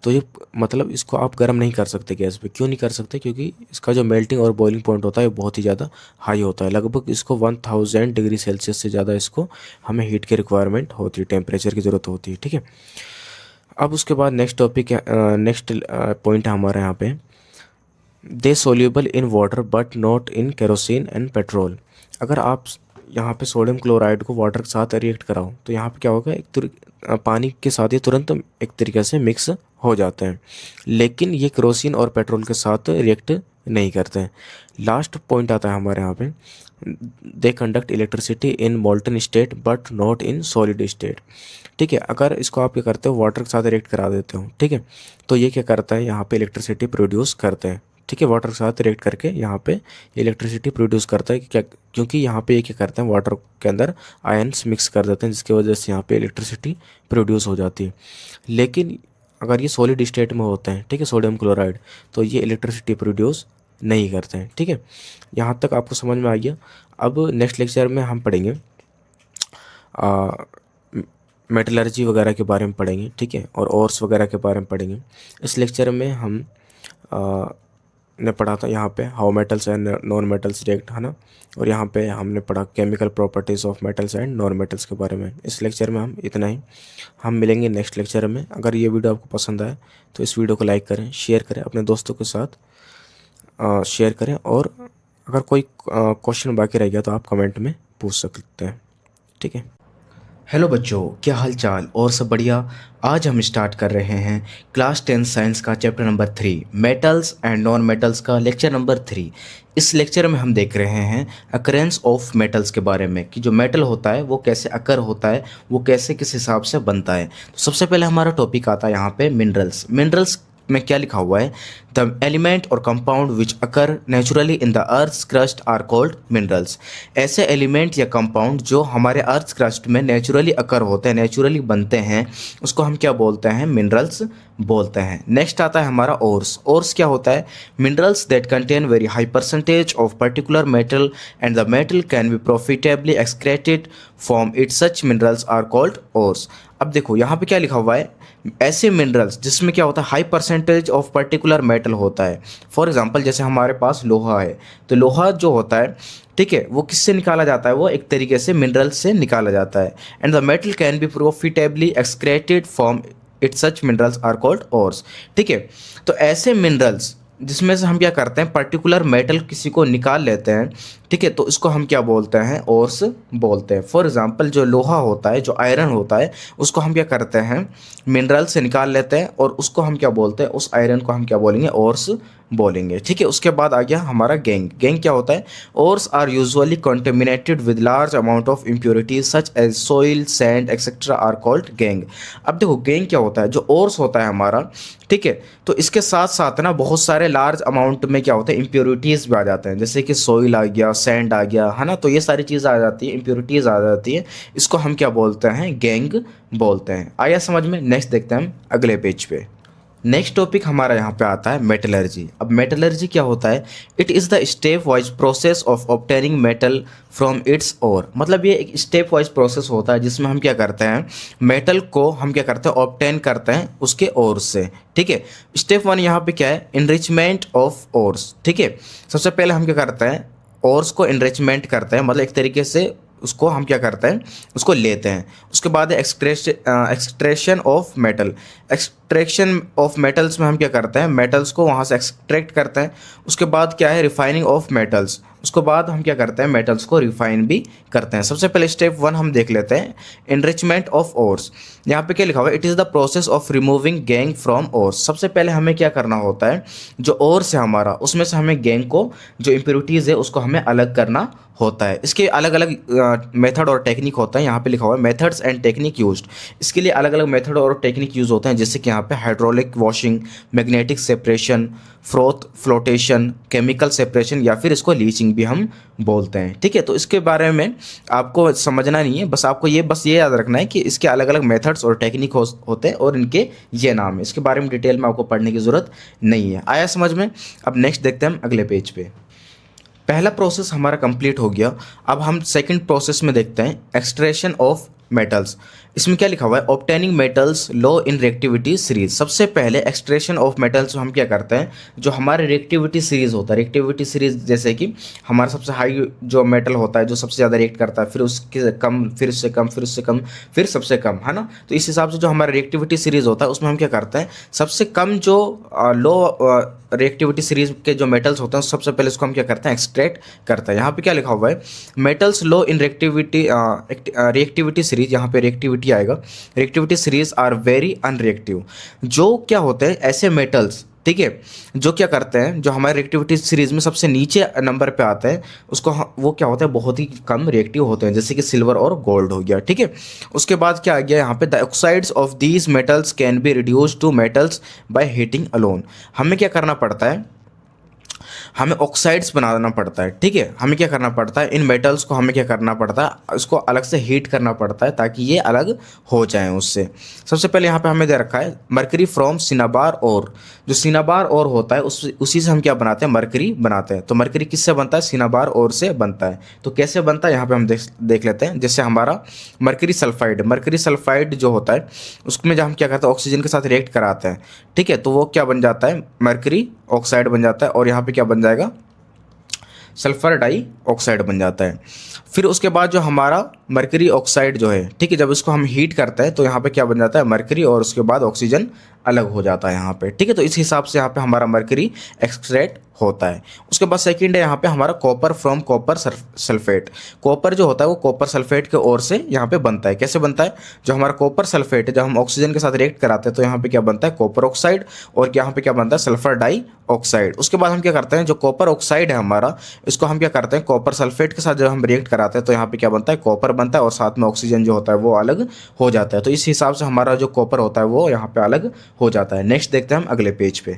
तो ये मतलब इसको आप गर्म नहीं कर सकते गैस पे। क्यों नहीं कर सकते, क्योंकि इसका जो मेल्टिंग और बॉइलिंग पॉइंट होता है बहुत ही ज़्यादा हाई होता है। लगभग इसको 1000 डिग्री सेल्सियस से ज़्यादा इसको हमें हीट की रिक्वायरमेंट होती है, टेम्परेचर की ज़रूरत होती है। ठीक है। अब उसके बाद नेक्स्ट टॉपिक है, नेक्स्ट पॉइंट है हमारा यहाँ पे, they soluble in water but not in kerosene and petrol. अगर आप यहाँ पे सोडियम क्लोराइड को वाटर के साथ रिएक्ट कराओ तो यहाँ पे क्या होगा, पानी के साथ ये तुरंत एक तरीके से मिक्स हो जाते हैं, लेकिन ये केरोसिन और पेट्रोल के साथ रिएक्ट नहीं करते हैं। लास्ट पॉइंट आता है हमारे यहाँ पे, they conduct electricity in molten state but not in solid state. ठीक है। अगर इसको आप क्या करते हो, वाटर के साथ रिएक्ट करा देते हो, ठीक है, तो ये क्या करता है, यहाँ पे इलेक्ट्रिसिटी प्रोड्यूस करते हैं। ठीक है। वाटर के साथ रिएक्ट करके यहाँ पे इलेक्ट्रिसिटी प्रोड्यूस करता है, क्या, क्योंकि यहाँ पे ये क्या करते हैं, वाटर के अंदर आयन्स मिक्स कर देते हैं, जिसकी वजह से यहाँ पे इलेक्ट्रिसिटी प्रोड्यूस हो जाती है। लेकिन अगर ये सॉलिड स्टेट में होते हैं, ठीक है, सोडियम क्लोराइड, तो ये इलेक्ट्रिसिटी प्रोड्यूस नहीं करते हैं। ठीक है। यहाँ तक आपको समझ में आ गया। अब नेक्स्ट लेक्चर में हम पढ़ेंगे मेटलर्जी वगैरह के बारे में पढ़ेंगे। ठीक है। और ओर्स वगैरह के बारे में पढ़ेंगे। इस लेक्चर में हम ने पढ़ा था यहाँ पे how metals and non metals react, है ना, और यहाँ पे हमने पढ़ा chemical properties of metals and non metals के बारे में। इस लेक्चर में हम इतना ही, हम मिलेंगे नेक्स्ट लेक्चर में। अगर ये वीडियो आपको पसंद आए तो इस वीडियो को लाइक करें, शेयर करें, अपने दोस्तों के साथ शेयर करें, और अगर कोई क्वेश्चन बाकी रह गया तो आप कमेंट में पूछ सकते हैं। ठीक है। हेलो बच्चों, क्या हाल चाल, और सब बढ़िया। आज हम स्टार्ट कर रहे हैं क्लास 10 साइंस का chapter number 3 metals and non metals का लेक्चर नंबर 3। इस लेक्चर में हम देख रहे हैं अकरेंस ऑफ मेटल्स के बारे में, कि जो मेटल होता है वो कैसे अकर होता है, वो कैसे किस हिसाब से बनता है। तो सबसे पहले हमारा टॉपिक आता है यहाँ पे मिनरल्स। मिनरल्स में क्या लिखा हुआ है, द एलिमेंट और compound which occur naturally in the earth crust are called minerals. ऐसे एलिमेंट या कंपाउंड जो हमारे अर्थ क्रस्ट में नेचुरली अकर होते हैं, नेचुरली बनते हैं, उसको हम क्या बोलते हैं, मिनरल्स बोलते हैं। नेक्स्ट आता है हमारा ओर्स। ओर्स क्या होता है, minerals that contain very high percentage of particular metal and the metal can be profitably excreted from it, such minerals are called ores. अब देखो यहाँ पे क्या लिखा हुआ है, ऐसे मिनरल्स जिसमें क्या होता है, high percentage of particular metal होता है। फॉर एग्जांपल जैसे हमारे पास लोहा है, तो लोहा जो होता है, ठीक है, वो किससे निकाला जाता है, वो एक तरीके से मिनरल से निकाला जाता है। And the metal can be profitably excreted from it, such minerals are called ores. ठीक है। तो ऐसे मिनरल्स जिसमें से हम क्या करते हैं, पर्टिकुलर मेटल किसी को निकाल लेते हैं, ठीक है, तो इसको हम क्या बोलते हैं, ओर्स बोलते हैं। फॉर एग्जांपल जो लोहा होता है, जो आयरन होता है, उसको हम क्या करते हैं, मिनरल से निकाल लेते हैं और उसको हम क्या बोलते हैं, उस आयरन को हम क्या बोलेंगे, ओर्स बोलेंगे, ठीक है। उसके बाद आ गया हमारा गैंग। गैंग क्या होता है, ores are usually contaminated with large amount of impurities such as soil, sand etcetera are called gangue. अब देखो गैंग क्या होता है, जो ओर्स होता है हमारा, ठीक है, तो इसके साथ साथ ना बहुत सारे लार्ज अमाउंट में क्या होता है, इम्प्योरिटीज़ भी आ जाते हैं, जैसे कि सॉइल आ गया, सैंड आ गया, है ना, तो ये सारी चीज़ें आ जाती है, इम्प्योरिटीज़ आ जाती है, इसको हम क्या बोलते हैं, गैंग बोलते हैं। आया समझ में। नेक्स्ट देखते हैं हम अगले पेज पे। नेक्स्ट टॉपिक हमारा यहाँ पे आता है मेटलर्जी। अब मेटलर्जी क्या होता है, it is the stepwise process of obtaining metal from its ore. मतलब ये एक स्टेप वाइज प्रोसेस होता है जिसमें हम क्या करते हैं, मेटल को हम क्या करते हैं, ऑब्टेन करते हैं उसके ओर से, ठीक है। स्टेप 1 यहाँ पे क्या है, इनरिचमेंट ऑफ ओर्स, ठीक है। सबसे पहले हम क्या करते हैं, ओर्स को इनरिचमेंट करते हैं, मतलब एक तरीके से उसको हम क्या करते हैं, उसको लेते हैं। उसके बाद extraction of metal. Extraction of metals में हम क्या करते हैं, मेटल्स को वहाँ से एक्सट्रैक्ट करते हैं। उसके बाद क्या है, रिफाइनिंग ऑफ मेटल्स। उसके बाद हम क्या करते हैं, मेटल्स को रिफाइन भी करते हैं। सबसे पहले स्टेप 1 हम देख लेते हैं, इनरिचमेंट ऑफ ओर्स। यहाँ पे क्या लिखा हुआ है, it is the process of removing gang from ores. सबसे पहले हमें क्या करना होता है, जो ओर्स है हमारा, उसमें से हमें गैंग को, जो इम्प्योरिटीज़ है, उसको हमें अलग करना होता है। इसके अलग अलग मेथड और टेक्निक होता है, यहाँ पे लिखा हुआ है मेथड्स एंड टेक्निक यूज्ड। इसके लिए अलग अलग मेथड और टेक्निक यूज होते हैं, जैसे कि यहाँ पे hydraulic washing, magnetic separation, froth flotation, chemical separation, या फिर इसको लीचिंग भी हम बोलते हैं, ठीक है। तो इसके बारे में आपको समझना नहीं है, बस आपको ये याद रखना है कि इसके अलग अलग मेथड्स और टेक्निक होते हैं और इनके ये नाम है। इसके बारे में डिटेल में आपको पढ़ने की ज़रूरत नहीं है। आया समझ में। अब नेक्स्ट देखते हैं हम अगले पेज पे। पहला प्रोसेस हमारा कंप्लीट हो गया। अब हम सेकंड प्रोसेस में देखते हैं, एक्सट्रैक्शन ऑफ मेटल्स। इसमें क्या लिखा हुआ है, obtaining metals low in reactivity series. सबसे पहले एक्सट्रैक्शन ऑफ मेटल्स हम क्या करते हैं, जो हमारे रिएक्टिविटी सीरीज होता है, रिएक्टिविटी सीरीज जैसे कि हमारा सबसे हाई जो मेटल होता है, जो सबसे ज़्यादा रिएक्ट करता है, फिर उसके कम, फिर उससे कम, फिर उससे कम, फिर सबसे कम, है ना। तो इस हिसाब से जो हमारा रिएक्टिविटी सीरीज होता है, उसमें हम क्या करते हैं, सबसे कम जो लो रिएक्टिविटी सीरीज के जो मेटल्स होते हैं, सबसे पहले इसको हम क्या करते हैं, एक्सट्रैक्ट करते हैं। यहाँ पे क्या लिखा हुआ है, metals low in reactivity series, यहाँ पे रिएक्टिविटी आएगा, reactivity series are very unreactive. जो क्या होते हैं ऐसे मेटल्स, ठीक है, जो क्या करते हैं, जो हमारे रिएक्टिविटी सीरीज में सबसे नीचे नंबर पे आते हैं, उसको वो क्या होता है, बहुत ही कम रिएक्टिव होते हैं, जैसे कि सिल्वर और गोल्ड हो गया, ठीक है। उसके बाद क्या आ गया यहाँ पे, the oxides of these metals can be reduced to metals by heating alone. हमें क्या करना पड़ता है, हमें ऑक्साइड्स बनाना पड़ता है, ठीक है। हमें क्या करना पड़ता है, इन मेटल्स को हमें क्या करना पड़ता है, उसको अलग से हीट करना पड़ता है ताकि ये अलग हो जाएं उससे। सबसे पहले यहाँ पे हमें दे रखा है मरकरी फ्रॉम सिनाबार और। जो सिनाबार और होता है उसी से हम क्या बनाते हैं, मरकरी बनाते हैं। तो मरकरी किससे बनता है, सिनाबार और से बनता है। तो कैसे बनता है, यहाँ पे हम देख लेते हैं। जैसे हमारा मरकरी सल्फाइड जो होता है, उसमें जब हम क्या करते हैं, ऑक्सीजन के साथ रिएक्ट कराते हैं, ठीक है, तो वो क्या बन जाता है, मरकरी ऑक्साइड बन जाता है, और यहाँ पे क्या बन जाएगा, सल्फर डाई ऑक्साइड बन जाता है। फिर उसके बाद जो हमारा मरकरी ऑक्साइड जो है, ठीक है, जब इसको हम हीट करते हैं तो यहाँ पे क्या बन जाता है, मरकरी, और उसके बाद ऑक्सीजन अलग हो जाता है यहाँ पे, ठीक है। तो इस हिसाब से यहाँ पे हमारा मरकरी एक्सट्रैक्ट होता है। उसके बाद सेकंड है यहाँ पे हमारा copper from copper sulphate. Copper जो होता है वो कॉपर सल्फेट के ओर से यहाँ पे बनता है। कैसे बनता है, जो हमारा कॉपर सल्फेट है, जब हम ऑक्सीजन के साथ रिएक्ट कराते हैं तो यहाँ पे क्या बनता है, कॉपर ऑक्साइड, और यहाँ पे क्या बनता है, सल्फर डाई ऑक्साइड। उसके बाद हम क्या करते हैं, जो कॉपर ऑक्साइड है हमारा, इसको हम क्या करते हैं, कॉपर सल्फेट के साथ जब हम रिएक्ट कराते हैं तो यहाँ पे क्या बनता है, कॉपर बनता है, और साथ में ऑक्सीजन जो होता है वो अलग हो जाता है। तो इस हिसाब से हमारा जो कॉपर होता है वो यहाँ पे अलग हो जाता है। नेक्स्ट देखते हैं हम अगले पेज पे।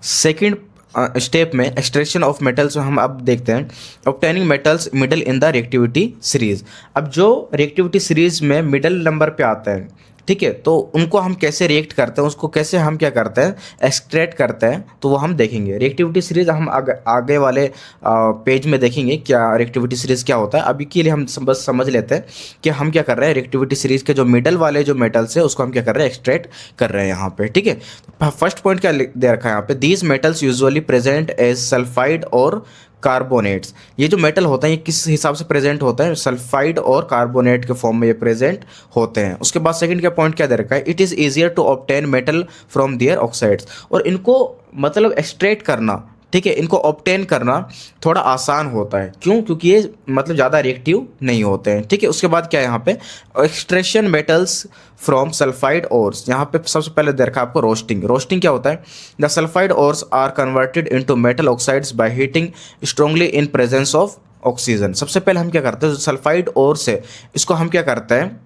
सेकेंड स्टेप में एक्सट्रैक्शन ऑफ मेटल्स हम अब देखते हैं, obtaining metals middle in the reactivity series. अब जो रिएक्टिविटी सीरीज में मिडल नंबर पे आता है, ठीक है, तो उनको हम कैसे रिएक्ट करते हैं, उसको कैसे हम क्या करते हैं, एक्सट्रैक्ट करते हैं, तो वो हम देखेंगे। रिएक्टिविटी सीरीज हम आगे वाले पेज में देखेंगे क्या रिएक्टिविटी सीरीज क्या होता है। अभी के लिए हम बस समझ लेते हैं कि हम क्या कर रहे हैं, रिएक्टिविटी सीरीज के जो मिडल वाले जो मेटल्स है उसको हम क्या कर रहे हैं, एक्सट्रैक्ट कर रहे हैं यहाँ पे, ठीक है। फर्स्ट पॉइंट क्या दे रखा है यहाँ पे, these metals usually present as sulphide और कार्बोनेट्स। ये जो मेटल होता है ये किस हिसाब से प्रेजेंट होता है, सल्फाइड और कार्बोनेट के फॉर्म में ये प्रेजेंट होते हैं। उसके बाद सेकंड का पॉइंट क्या दे रखा है, it is easier to obtain metal from their oxides. और इनको मतलब एक्सट्रैक्ट करना, ठीक है, इनको ऑब्टेन करना थोड़ा आसान होता है। क्यों? क्योंकि ये मतलब ज़्यादा रिएक्टिव नहीं होते हैं, ठीक है। उसके बाद क्या है यहाँ पे, extraction metals from sulphide ores. यहाँ पे सबसे पहले देखा आपको रोस्टिंग। रोस्टिंग क्या होता है, the sulphide ores are converted into metal oxides by heating strongly in presence of oxygen. सबसे पहले हम क्या करते हैं, जो सल्फाइड ओर्स है इसको हम क्या करते हैं,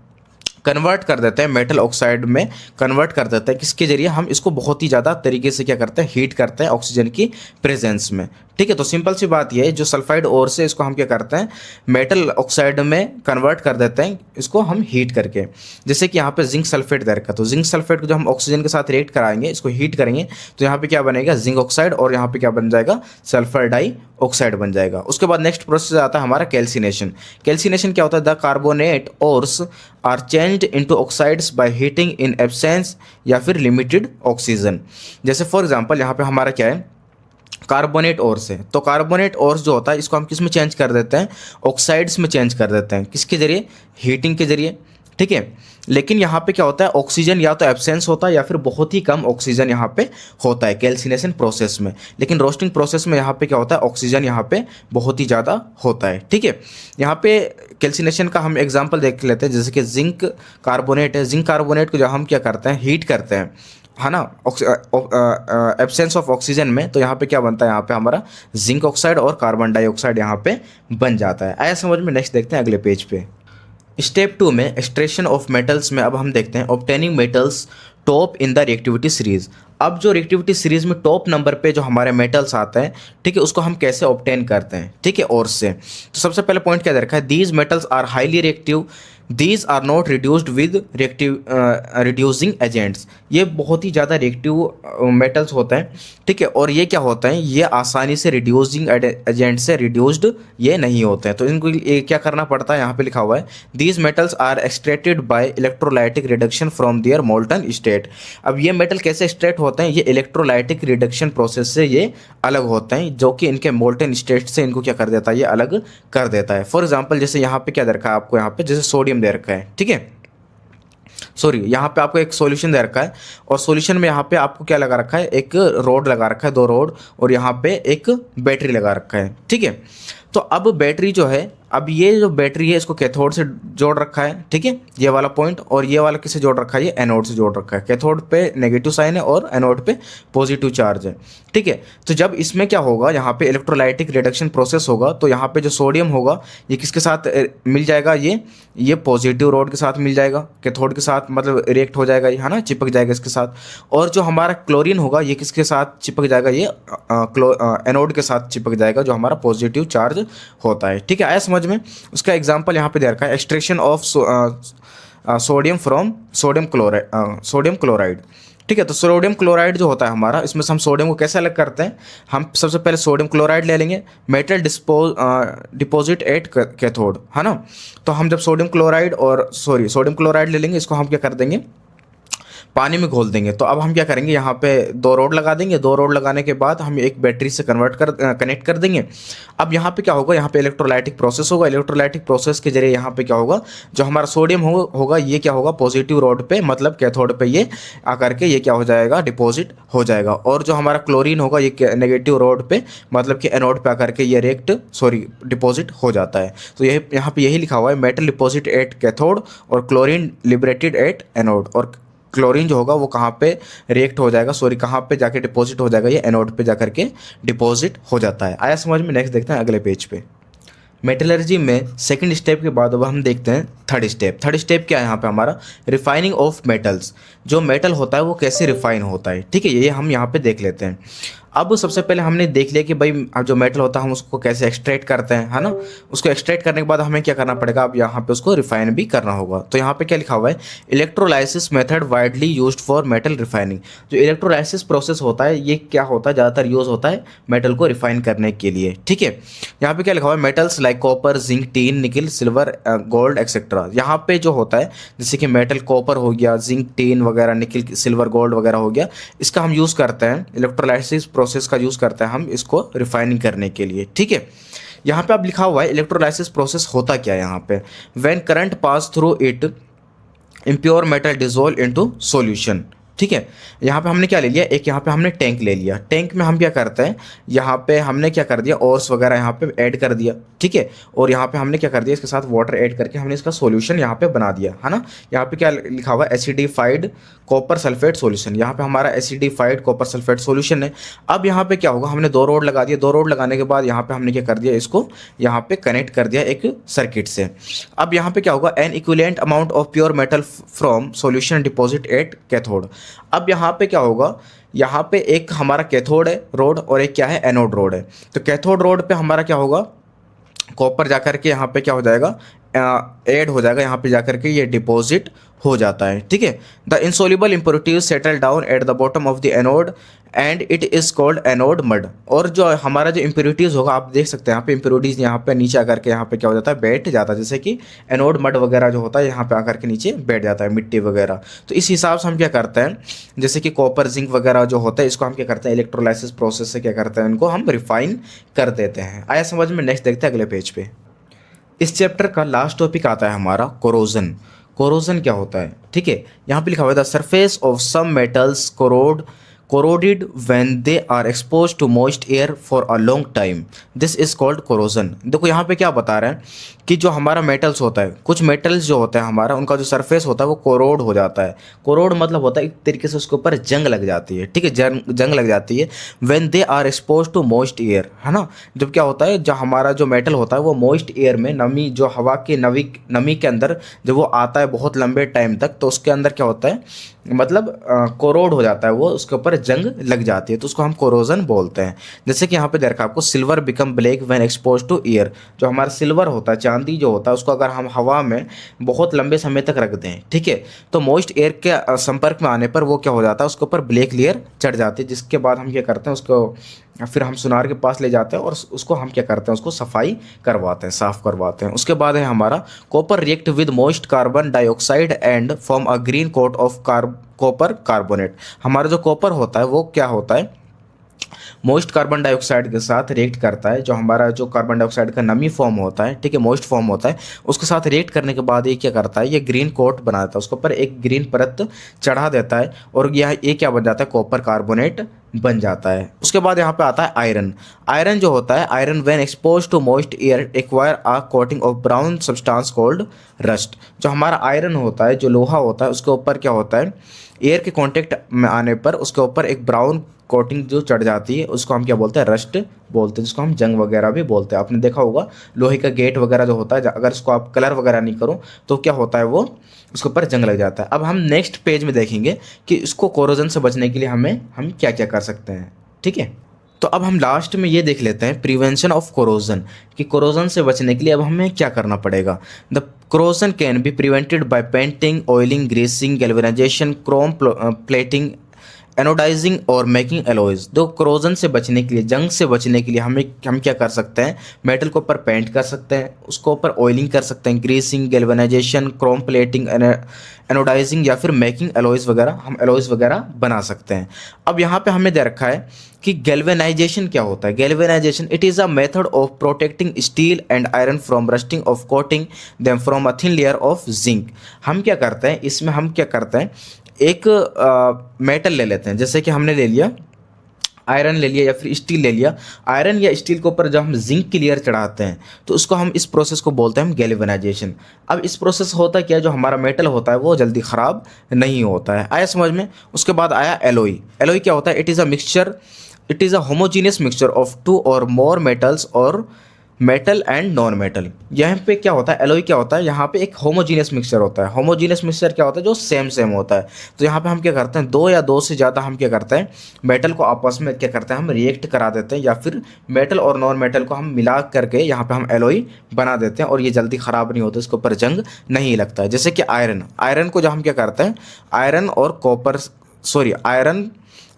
कन्वर्ट कर देते हैं मेटल ऑक्साइड में, कन्वर्ट कर देते हैं। किसके जरिए, हम इसको बहुत ही ज़्यादा तरीके से क्या करते हैं, हीट करते हैं ऑक्सीजन की प्रेजेंस में, ठीक है। तो सिंपल सी बात ये है, जो सल्फाइड ओर से इसको हम क्या करते हैं, मेटल ऑक्साइड में कन्वर्ट कर देते हैं, इसको हम हीट करके। जैसे कि यहाँ पे जिंक सल्फेट दे रखा है, तो जिंक सल्फेट को जो हम ऑक्सीजन के साथ रिएक्ट कराएंगे, इसको हीट करेंगे, तो यहाँ पे क्या बनेगा, जिंक ऑक्साइड, और यहाँ पे क्या बन जाएगा, सल्फर डाई ऑक्साइड बन जाएगा। उसके बाद नेक्स्ट प्रोसेस आता है हमारा कैल्सिनेशन। कैल्सिनेशन क्या होता है, the carbonate ores are changed into oxides by heating in absence या फिर लिमिटेड ऑक्सीजन। जैसे फॉर एग्जांपल यहाँ पे हमारा क्या है, कार्बोनेट ओर्स है, तो कार्बोनेट ओर्स जो होता है इसको हम किस में चेंज कर देते हैं, ऑक्साइड्स में चेंज कर देते हैं। किसके जरिए, हीटिंग के जरिए, ठीक है। लेकिन यहाँ पे क्या होता है, ऑक्सीजन या तो एब्सेंस होता है या फिर बहुत ही कम ऑक्सीजन यहाँ पे होता है कैल्सिनेशन प्रोसेस में। लेकिन रोस्टिंग प्रोसेस में यहाँ पे क्या होता है, ऑक्सीजन यहाँ पे बहुत ही ज़्यादा होता है, ठीक है। यहाँ पे कैल्सिनेशन का हम एग्जांपल देख लेते हैं, जैसे कि जिंक कार्बोनेट है। जिंक कार्बोनेट को जो हम क्या करते हैं, हीट करते हैं, है ना, एब्सेंस ऑफ ऑक्सीजन में, तो यहाँ पे क्या बनता है, यहाँ पे हमारा जिंक ऑक्साइड और कार्बन डाइऑक्साइड यहाँ पे बन जाता है। आया समझ में। नेक्स्ट देखते हैं अगले पेज पे। स्टेप 2 में एक्सट्रैक्शन ऑफ मेटल्स में अब हम देखते हैं obtaining metals top in the reactivity series. अब जो रिएक्टिविटी सीरीज में टॉप नंबर पे जो हमारे मेटल्स आते हैं, ठीक है, उसको हम कैसे ऑब्टेन करते हैं, ठीक है, और से। तो सबसे पहले पॉइंट क्या दे रखा है, these metals are highly reactive, these are not reduced with reducing agents. ये बहुत ही ज़्यादा रिएक्टिव मेटल्स होते हैं, ठीक है, और ये क्या होता है, ये आसानी से रिड्यूसिंग एजेंट से रिड्यूस्ड ये नहीं होते हैं। तो इनको क्या करना पड़ता है, यहाँ पे लिखा हुआ है, these metals are extracted by electrolytic reduction from their molten state. अब ये मेटल कैसे एक्सट्रैक्ट होते हैं, ये इलेक्ट्रोलाइटिक रिडक्शन प्रोसेस से ये अलग होते हैं, जो कि इनके मोल्टन स्टेट से इनको क्या कर देता है, ये अलग कर देता है। फॉर एग्जाम्पल जैसे यहाँ पे क्या दे रखा है आपको, यहाँ पे जैसे सोडियम दे रखा है, ठीक है, सॉरी, यहाँ पे आपको एक सॉल्यूशन दे रखा है, और सॉल्यूशन में यहाँ पे आपको क्या लगा रखा है, एक रोड लगा रखा है, 2 रोड, और यहाँ पे एक बैटरी लगा रखा है, ठीक है। तो अब बैटरी जो है, अब ये जो बैटरी है इसको कैथोड से जोड़ रखा है, ठीक है, ये वाला पॉइंट, और ये वाला किससे जोड़ रखा है, ये एनोड से जोड़ रखा है। कैथोड पे नेगेटिव साइन है और एनोड पे पॉजिटिव चार्ज है, ठीक है। तो जब इसमें क्या होगा, यहाँ पे इलेक्ट्रोलाइटिक रिडक्शन प्रोसेस होगा, तो यहाँ पे जो सोडियम होगा ये किसके साथ मिल जाएगा, ये पॉजिटिव रोड के साथ मिल जाएगा, कैथोड के साथ, मतलब रिएक्ट हो जाएगा ये, है ना, चिपक जाएगा इसके साथ। और जो हमारा क्लोरीन होगा ये किसके साथ चिपक जाएगा, ये एनोड के साथ चिपक जाएगा, जो हमारा पॉजिटिव चार्ज होता है, ठीक है। आया समझ में। उसका एग्जांपल यहाँ पे दे रखा है, extraction of sodium from sodium chloride, ठीक है। तो सोडियम क्लोराइड जो होता है हमारा, इसमें से हम सोडियम को कैसे अलग करते हैं, हम सबसे पहले सोडियम क्लोराइड ले लेंगे, मेटल डिपॉजिट एट कैथोड, है ना। तो हम जब सोडियम क्लोराइड ले लेंगे, इसको हम क्या कर देंगे, पानी में घोल देंगे। तो अब हम क्या करेंगे, यहाँ पे 2 रोड लगा देंगे, 2 रोड लगाने के बाद हम एक बैटरी से कनेक्ट कर देंगे। अब यहाँ पे क्या होगा, यहाँ पे इलेक्ट्रोलाइटिक प्रोसेस होगा, इलेक्ट्रोलाइटिक प्रोसेस के जरिए यहाँ पे क्या होगा, जो हमारा सोडियम होगा ये क्या होगा, पॉजिटिव रोड पे, मतलब कैथोड पे ये आकर के ये क्या हो जाएगा, डिपॉजिट हो जाएगा। और जो हमारा क्लोरीन होगा ये नेगेटिव रोड पे, मतलब कि एनोड पे आकर के ये डिपॉजिट हो जाता है। तो ये यहाँ पे यही लिखा हुआ है, मेटल डिपॉजिट एट कैथोड और क्लोरीन लिबरेटेड एट एनोड। और क्लोरीन जो होगा वो कहाँ पे रिएक्ट हो जाएगा, कहाँ पे जाके डिपॉजिट हो जाएगा, ये एनोड पे जाकर के डिपॉजिट हो जाता है। आया समझ में। नेक्स्ट देखते हैं अगले पेज पे। मेटलर्जी में सेकंड स्टेप के बाद अब हम देखते हैं थर्ड स्टेप। थर्ड स्टेप क्या है यहाँ पे हमारा, रिफाइनिंग ऑफ मेटल्स। जो मेटल होता है वो कैसे रिफाइन होता है, ठीक है, ये हम यहाँ पे देख लेते हैं। अब सबसे पहले हमने देख लिया कि भाई जो मेटल होता है हम उसको कैसे एक्सट्रैक्ट करते हैं, है ना। उसको एक्सट्रैक्ट करने के बाद हमें क्या करना पड़ेगा, अब यहाँ पे उसको रिफाइन भी करना होगा। तो यहाँ पे क्या लिखा हुआ है, electrolysis method widely used for metal refining. जो इलेक्ट्रोलाइसिस प्रोसेस होता है ये क्या होता है, ज़्यादातर यूज़ होता है मेटल को रिफाइन करने के लिए, ठीक है। यहाँ पे क्या लिखा हुआ है, metals like copper, zinc, tin, निकल, सिल्वर, गोल्ड एक्सेट्रा। यहाँ पे जो होता है जैसे कि मेटल कॉपर हो गया, जिंक, टीन वगैरह, निकल, सिल्वर, गोल्ड वगैरह हो गया, इसका हम यूज़ करते हैं इलेक्ट्रोलाइसिस प्रोसेस का यूज़ करते हैं हम इसको रिफाइनिंग करने के लिए, ठीक है। यहाँ पे अब लिखा हुआ है इलेक्ट्रोलाइसिस प्रोसेस होता क्या है यहाँ पे, when current pass through it impure metal dissolve into solution, ठीक है। यहाँ पे हमने क्या ले लिया, एक यहाँ पे हमने टैंक ले लिया, टैंक में हम क्या करते हैं, यहाँ पे हमने क्या कर दिया, ओर्स वगैरह यहाँ पे ऐड कर दिया, ठीक है। और यहाँ पे हमने क्या कर दिया, इसके साथ वाटर ऐड करके हमने इसका सॉल्यूशन यहाँ पे बना दिया, है ना। यहाँ पे क्या लिखा हुआ है, एसिडिफाइड कॉपर सल्फेट सॉल्यूशन, यहाँ पे हमारा एसिडिफाइड कॉपर सल्फेट सॉल्यूशन है। अब यहाँ पे क्या होगा, हमने 2 रोड लगा दिया, 2 रोड लगाने के बाद यहाँ पे हमने क्या कर दिया, इसको यहाँ पे कनेक्ट कर दिया एक सर्किट से। अब यहाँ पे क्या होगा, N equivalent amount of pure metal from solution deposit at cathode. अब यहाँ पे क्या होगा, यहाँ पे एक हमारा कैथोड है रोड और एक क्या है, एनोड रोड है। तो कैथोड रोड पे हमारा क्या होगा, कॉपर जाकर के यहाँ पे क्या हो जाएगा, ऐड हो जाएगा, यहाँ पे जाकर के ये डिपॉजिट हो जाता है, ठीक है। The insoluble impurities settle down at the bottom of the anode and it is called anode mud. और जो हमारा जो इम्प्योरिटीज़ होगा, आप देख सकते हैं यहाँ पे इम्प्योरिटीज़ यहाँ पे नीचे आकर के यहाँ पे क्या हो जाता है, बैठ जाता है, जैसे कि एनोड मड वगैरह जो होता है यहाँ पे आकर के नीचे बैठ जाता है, मिट्टी वगैरह। तो इस हिसाब से हम क्या करते हैं, जैसे कि कॉपर जिंक वगैरह जो होता है, इसको हम क्या करते हैं, इलेक्ट्रोलाइसिस प्रोसेस से क्या करते हैं, इनको हम रिफाइन कर देते हैं। आया समझ में। नेक्स्ट देखते हैं अगले पेज पे। इस चैप्टर का लास्ट टॉपिक आता है हमारा कोरोजन। कोरोजन क्या होता है, ठीक है। यहाँ पे लिखा हुआ है the surface of some metals corroded when they are exposed to moist air for a long time. This is called corrosion. देखो यहाँ पे क्या बता रहे हैं कि जो हमारा मेटल्स होता है, कुछ मेटल्स जो होता है हमारा, उनका जो सरफेस होता है वो कोरोड हो जाता है। कोरोड मतलब होता है एक तरीके से उसके ऊपर जंग लग जाती है, ठीक है, जंग लग जाती है। when they are exposed to moist air, है ना। जब क्या होता है, जो हमारा जो मेटल होता है वो मोइस्ट एयर में, नमी, जो हवा की नमी के अंदर जब वो आता है बहुत लंबे टाइम तक, तो उसके अंदर क्या होता है, मतलब कोरोड हो जाता है, वो उसके ऊपर जंग लग जाती है, तो उसको हम कोरोजन बोलते हैं। जैसे कि यहाँ पे देखा आपको, silver become black when expose to air. जो हमारा सिल्वर होता है, चांदी जो होता है, उसको अगर हम हवा में बहुत लंबे समय तक रख दें, ठीक है, तो मॉइस्ट एयर के संपर्क में आने पर वो क्या हो जाता है, उसके ऊपर ब्लैक लेयर चढ़ जाती है। जिसके बाद हम क्या करते हैं, उसको फिर हम सुनार के पास ले जाते हैं और उसको हम क्या करते हैं, उसको सफाई करवाते हैं, साफ़ करवाते हैं। उसके बाद है हमारा copper react with moist carbon dioxide and form a green coat of copper carbonate. हमारा जो कॉपर होता है वो क्या होता है, मोइस्ट कार्बन डाइऑक्साइड के साथ रिएक्ट करता है। जो हमारा जो कार्बन डाइऑक्साइड का नमी फॉर्म होता है, ठीक है, मोइस्ट फॉर्म होता है, उसके साथ रिएक्ट करने के बाद ये क्या करता है, ये ग्रीन कोट बना देता है, उसके ऊपर एक ग्रीन परत चढ़ा देता है और ये क्या बन जाता है, कॉपर कार्बोनेट बन जाता है। उसके बाद यहाँ पे आता है आयरन। आयरन जो होता है, iron when expose to moist air acquire a coating of brown substance called rust. जो हमारा आयरन होता है, जो लोहा होता है, उसके ऊपर क्या होता है, एयर के कांटेक्ट में आने पर उसके ऊपर एक ब्राउन कोटिंग जो चढ़ जाती है, उसको हम क्या बोलते हैं, रस्ट बोलते हैं, जिसको हम जंग वगैरह भी बोलते हैं। आपने देखा होगा लोहे का गेट वगैरह जो होता है, अगर इसको आप कलर वगैरह नहीं करो तो क्या होता है, वो उसके ऊपर जंग लग जाता है। अब हम नेक्स्ट पेज में देखेंगे कि इसको कोरोजन से बचने के लिए हम क्या क्या कर सकते हैं, ठीक है। तो अब हम लास्ट में ये देख लेते हैं प्रिवेंशन ऑफ कोरोजन, कि कोरोजन से बचने के लिए अब हमें क्या करना पड़ेगा। The corrosion can be prevented by painting, oiling, greasing, galvanisation, chrome plating, anodising और मेकिंग एलॉयज। तो कोरोजन से बचने के लिए, जंग से बचने के लिए हम क्या कर सकते हैं, मेटल के ऊपर पेंट कर सकते हैं, उसको ऊपर ऑयलिंग कर सकते हैं, greasing, galvanisation, chrome plating, anodising या फिर मेकिंग एलॉयज वगैरह, हम एलॉयज वगैरह बना सकते हैं। अब यहाँ पे हमें दे रखा है कि गैल्वेनाइजेशन क्या होता है। Galvanisation, it is a method of protecting steel and iron from rusting of coating them from a thin layer of zinc. हम क्या करते हैं इसमें, हम क्या करते हैं, एक मेटल ले लेते हैं, जैसे कि हमने ले लिया आयरन ले लिया या फिर स्टील ले लिया। आयरन या स्टील के ऊपर जब हम जिंक की लेयर चढ़ाते हैं तो उसको हम, इस प्रोसेस को बोलते हैं हम गैल्वेनाइजेशन। अब इस प्रोसेस होता क्या है, जो हमारा मेटल होता है वो जल्दी ख़राब नहीं होता है। आया समझ में। उसके बाद आया एलॉय। एलॉय क्या होता है, it is a homogeneous mixture of 2 और मोर मेटल्स और मेटल एंड नॉन मेटल। यहाँ पे क्या होता है, एलॉय क्या होता है, यहाँ पे एक होमोजीनियस मिक्सचर होता है। होमोजीनियस मिक्सचर क्या होता है, जो सेम होता है। तो यहाँ पे हम क्या करते हैं, 2 या 2 से ज़्यादा हम क्या करते हैं, मेटल को आपस में क्या करते हैं, हम रिएक्ट करा देते हैं, या फिर मेटल और नॉन मेटल को हम मिला करके यहाँ पे हम एलॉय बना देते हैं और ये जल्दी ख़राब नहीं होता, इसके ऊपर जंग नहीं लगता है। जैसे कि आयरन को जो हम क्या करते हैं, आयरन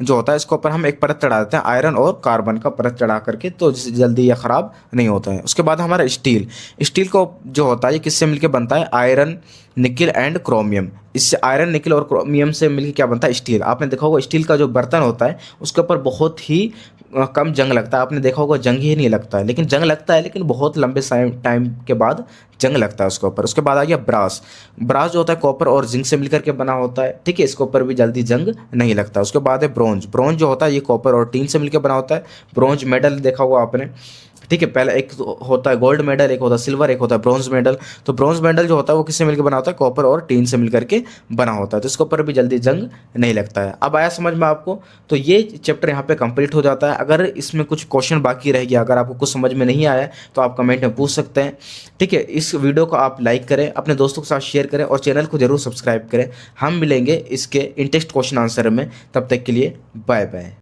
जो होता है इसके ऊपर हम एक परत चढ़ा देते हैं, आयरन और कार्बन का परत चढ़ा करके, तो जल्दी ये ख़राब नहीं होता है। उसके बाद हमारा स्टील को जो होता है ये किससे मिलके बनता है, आयरन, निकिल एंड क्रोमियम। इससे आयरन, निकिल और क्रोमियम से मिलके क्या बनता है, स्टील। आपने देखा होगा स्टील का जो बर्तन होता है उसके ऊपर बहुत ही कम जंग लगता है। आपने देखा होगा जंग ही नहीं लगता है, लेकिन जंग लगता है, लेकिन बहुत लंबे टाइम के बाद जंग लगता है उसके ऊपर। उसके बाद आ गया ब्रास। ब्रास जो होता है कॉपर और जिंक से मिलकर के बना होता है, ठीक है, इसके ऊपर भी जल्दी जंग नहीं लगता। उसके बाद है ब्रोंज। ब्रोंज जो होता है ये कॉपर और टीन से मिलकर बना होता है। ब्रोंज मेडल देखा होगा आपने, ठीक है। पहला एक तो होता है गोल्ड मेडल, एक होता है सिल्वर, एक होता है ब्रॉन्ज मेडल। तो ब्रॉन्ज मेडल जो होता है वो किससे मिलकर बना होता है, कॉपर और टीन से मिलकर के बना होता है। तो इसके ऊपर भी जल्दी जंग नहीं लगता है। अब आया समझ में आपको? तो ये चैप्टर यहाँ पे कंप्लीट हो जाता है। अगर इसमें कुछ क्वेश्चन बाकी रह गया, अगर आपको कुछ समझ में नहीं आया तो आप कमेंट में पूछ सकते हैं, ठीक है। इस वीडियो को आप लाइक करें, अपने दोस्तों के साथ शेयर करें और चैनल को जरूर सब्सक्राइब करें। हम मिलेंगे इसके इन टेक्स्ट क्वेश्चन आंसर में, तब तक के लिए बाय बाय।